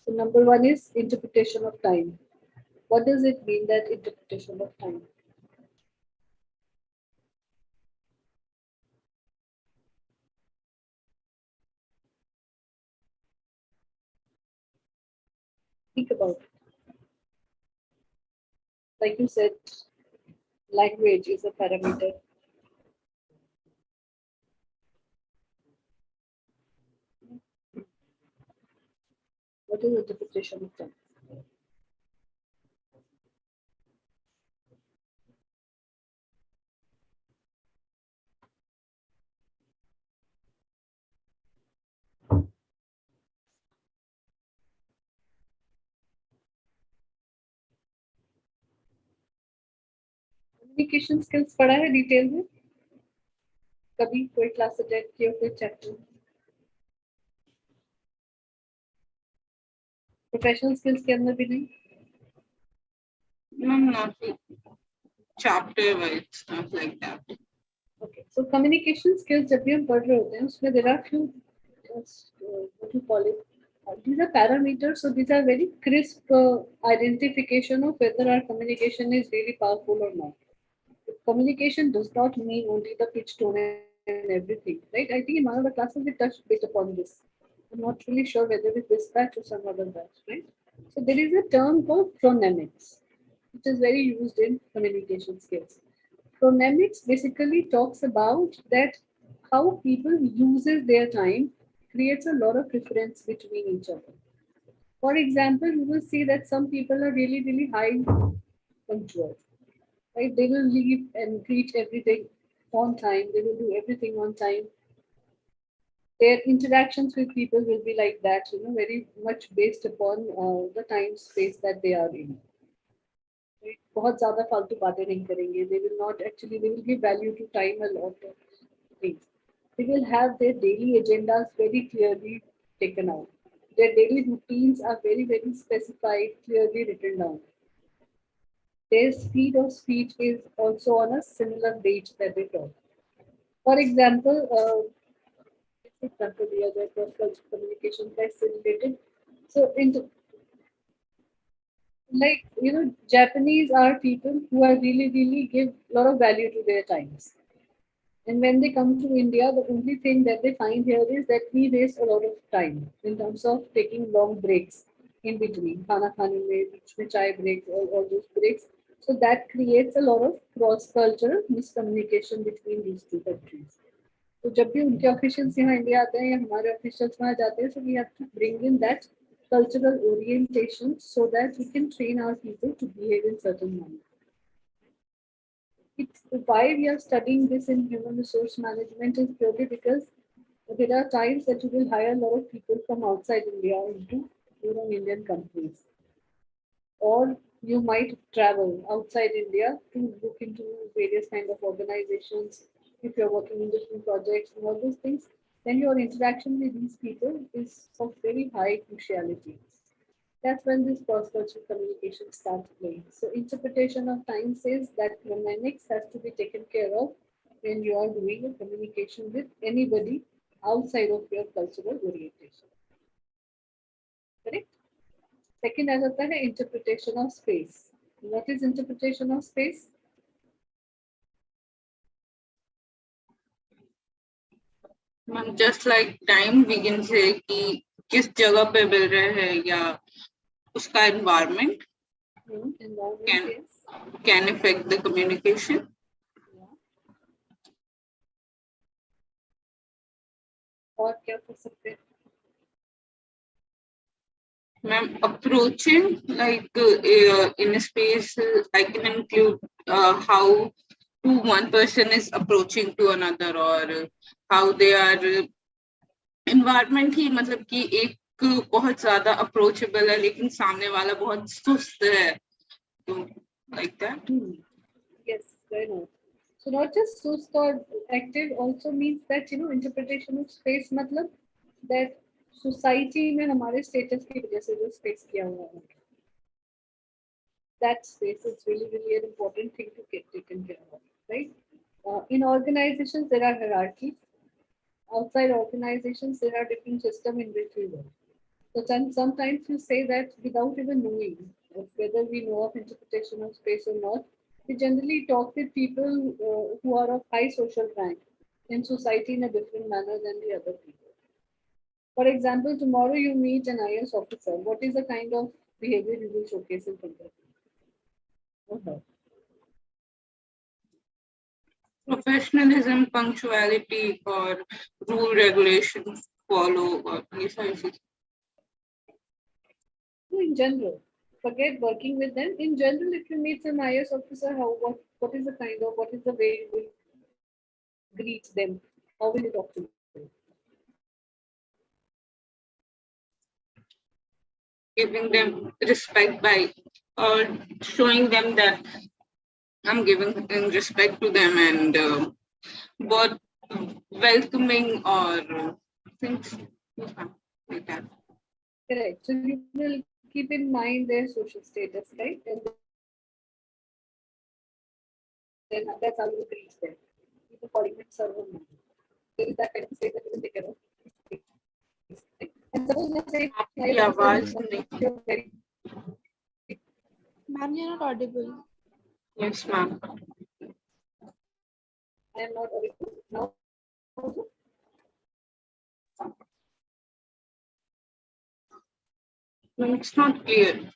So number one is interpretation of time. What does it mean, that interpretation of time? Think about it. Like you said, language is a parameter. What is interpretation of time? Communication skills पढ़ा है detail में? कभी कोई class attend किया, कोई chapter? Professional skills के अंदर भी नहीं? No, not chapter wise, stuff like that. Okay, so communication skills जब भी हम पढ़ रहे होते हैं उसमें there are few what you call it, these are parameters, so these are very crisp identification of whether our communication is really powerful or not. Communication does not mean only the pitch, tone, and everything, right? I think in one of the classes we touched a bit upon this. I'm not really sure whether it's this batch or some other batch, right? So there is a term called phronemics, which is very used in communication skills. Phronemics basically talks about that how people uses their time creates a lot of difference between each other. For example, you will see that some people are really, really high punctual, right? They will leave and reach everything on time. They will do everything on time. Their interactions with people will be like that, very much based upon the time space that they are in. Right? बहुत ज़्यादा फालतू बातें नहीं करेंगे. They will not actually. They will give value to time a lot of things. They will have their daily agendas very clearly taken out. Their daily routines are very, very specified, clearly written down. Their speed of speech is also on a similar rate that they talk. For example, example दिया जाए cross-cultural communication कैसे related. So, like Japanese are people who are really, really give a lot of value to their times. And when they come to India, the only thing that they find here is that we waste a lot of time in terms of taking long breaks in between. Khana khane mein, beech mein chai breaks, all those breaks. So that creates a lot of cross-cultural miscommunication between these two countries. तो जब भी उनके officials यहाँ India आते हैं या हमारे officials वहाँ जाते हैं, so we have to bring in that cultural orientation so that we can train our people to behave in certain manner. It's why we are studying this in human resource management is purely because There are times that you will hire a lot of people from outside India into Indian companies, or you might travel outside India to look into various kind of organizations. If you're working in different projects and all those things, then your interaction with these people is of very high cruciality. That's when this cross-cultural communication starts playing. So interpretation of time says that mnemonics has to be taken care of when you are doing a communication with anybody outside of your cultural orientation. Correct? Second आ जाता है interpretation of space. What is interpretation of space? Just like time, we can say कि किस जगह पे मिल रहे हैं या उसका environment Environment, yes. can affect the communication. Yeah. और क्या कर सकते हैं? Ma'am, approaching like in a space, I can include how one person is approaching to another, or how they are environment ही मतलब कि एक बहुत ज्यादा approachable है लेकिन सामने वाला बहुत सुस्त है, तो like that. Yes, very nice. So not just sust or active also means that interpretation of space मतलब that society में हमारे status की वजह से जो space किया हुआ है, that space is really an important thing to get taken care of, right? In organizations there are hierarchies. Outside organizations there are different systems in which we work. So sometimes you say that without even knowing whether we know of interpretation of space or not. We generally talk with people who are of high social rank in society in a different manner than the other people. For example, tomorrow you meet an IAS officer. What is the kind of behavior you will showcase in front of him? Okay. Professionalism, punctuality, or rule regulations follow, or these kinds of So in general, forget working with them. In general, if you meet some IAS officer, what is the kind of, what is the way you will greet them? How will you talk to them? giving them respect by showing them that I'm giving respect to them, and both welcoming or things like that. Correct. So you will keep in mind their social status, right? And then that's how you greet them. People calling it server mode. There is that kind of state that you will take care of. And suppose let's say आपकी आवाज नहीं. you're very Ma'am, you're not audible. Yes, ma'am. I am not audible now. No, it's not clear.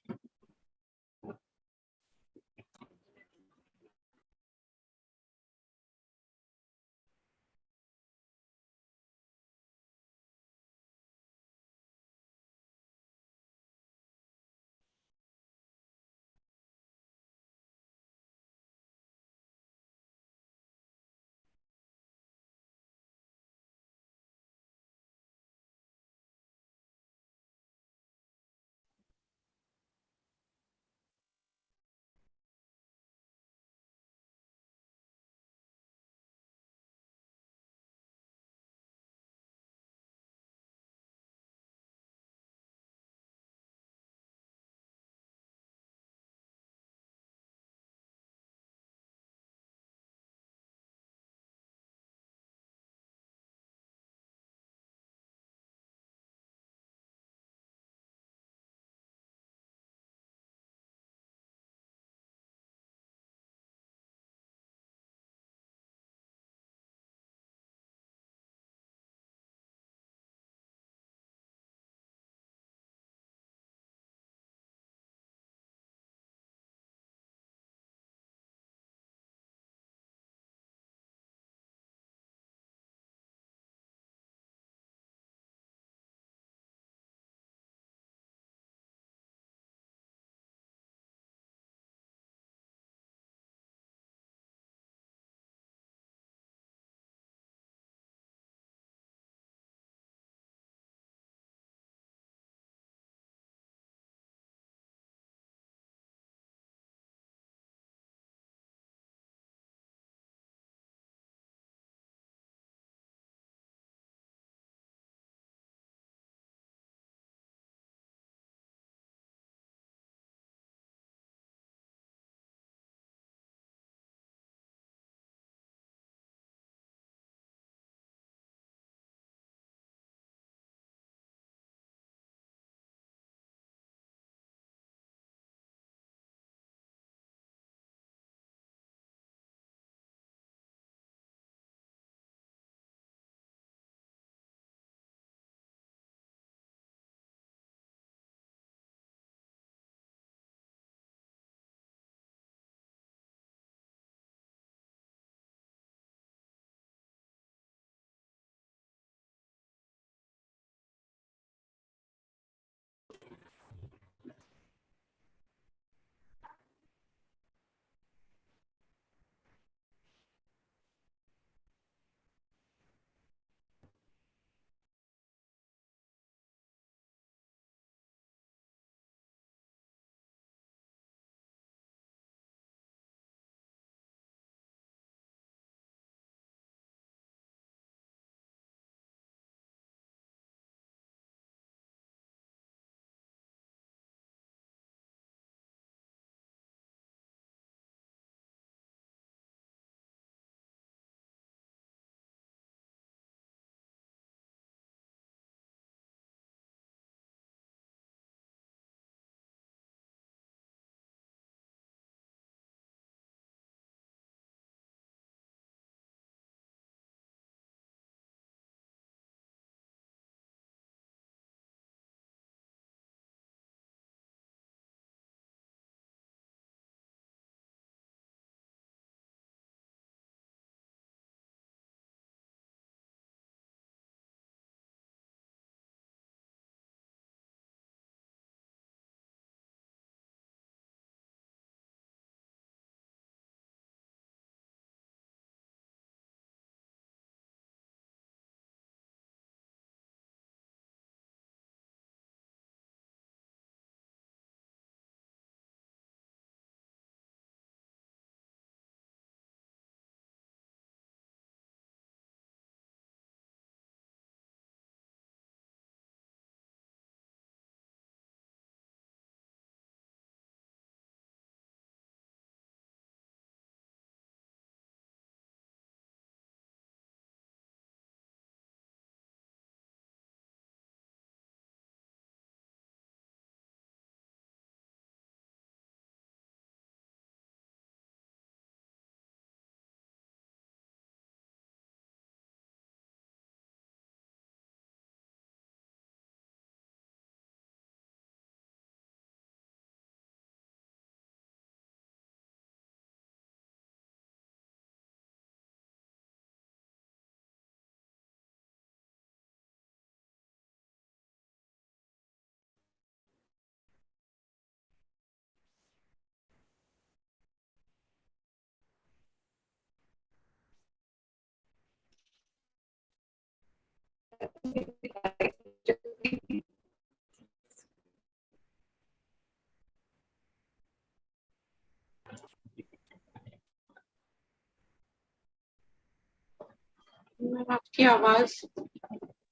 Ma'am आपकी आवाज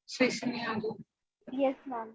सही से नहीं आ रही। Yes, ma'am.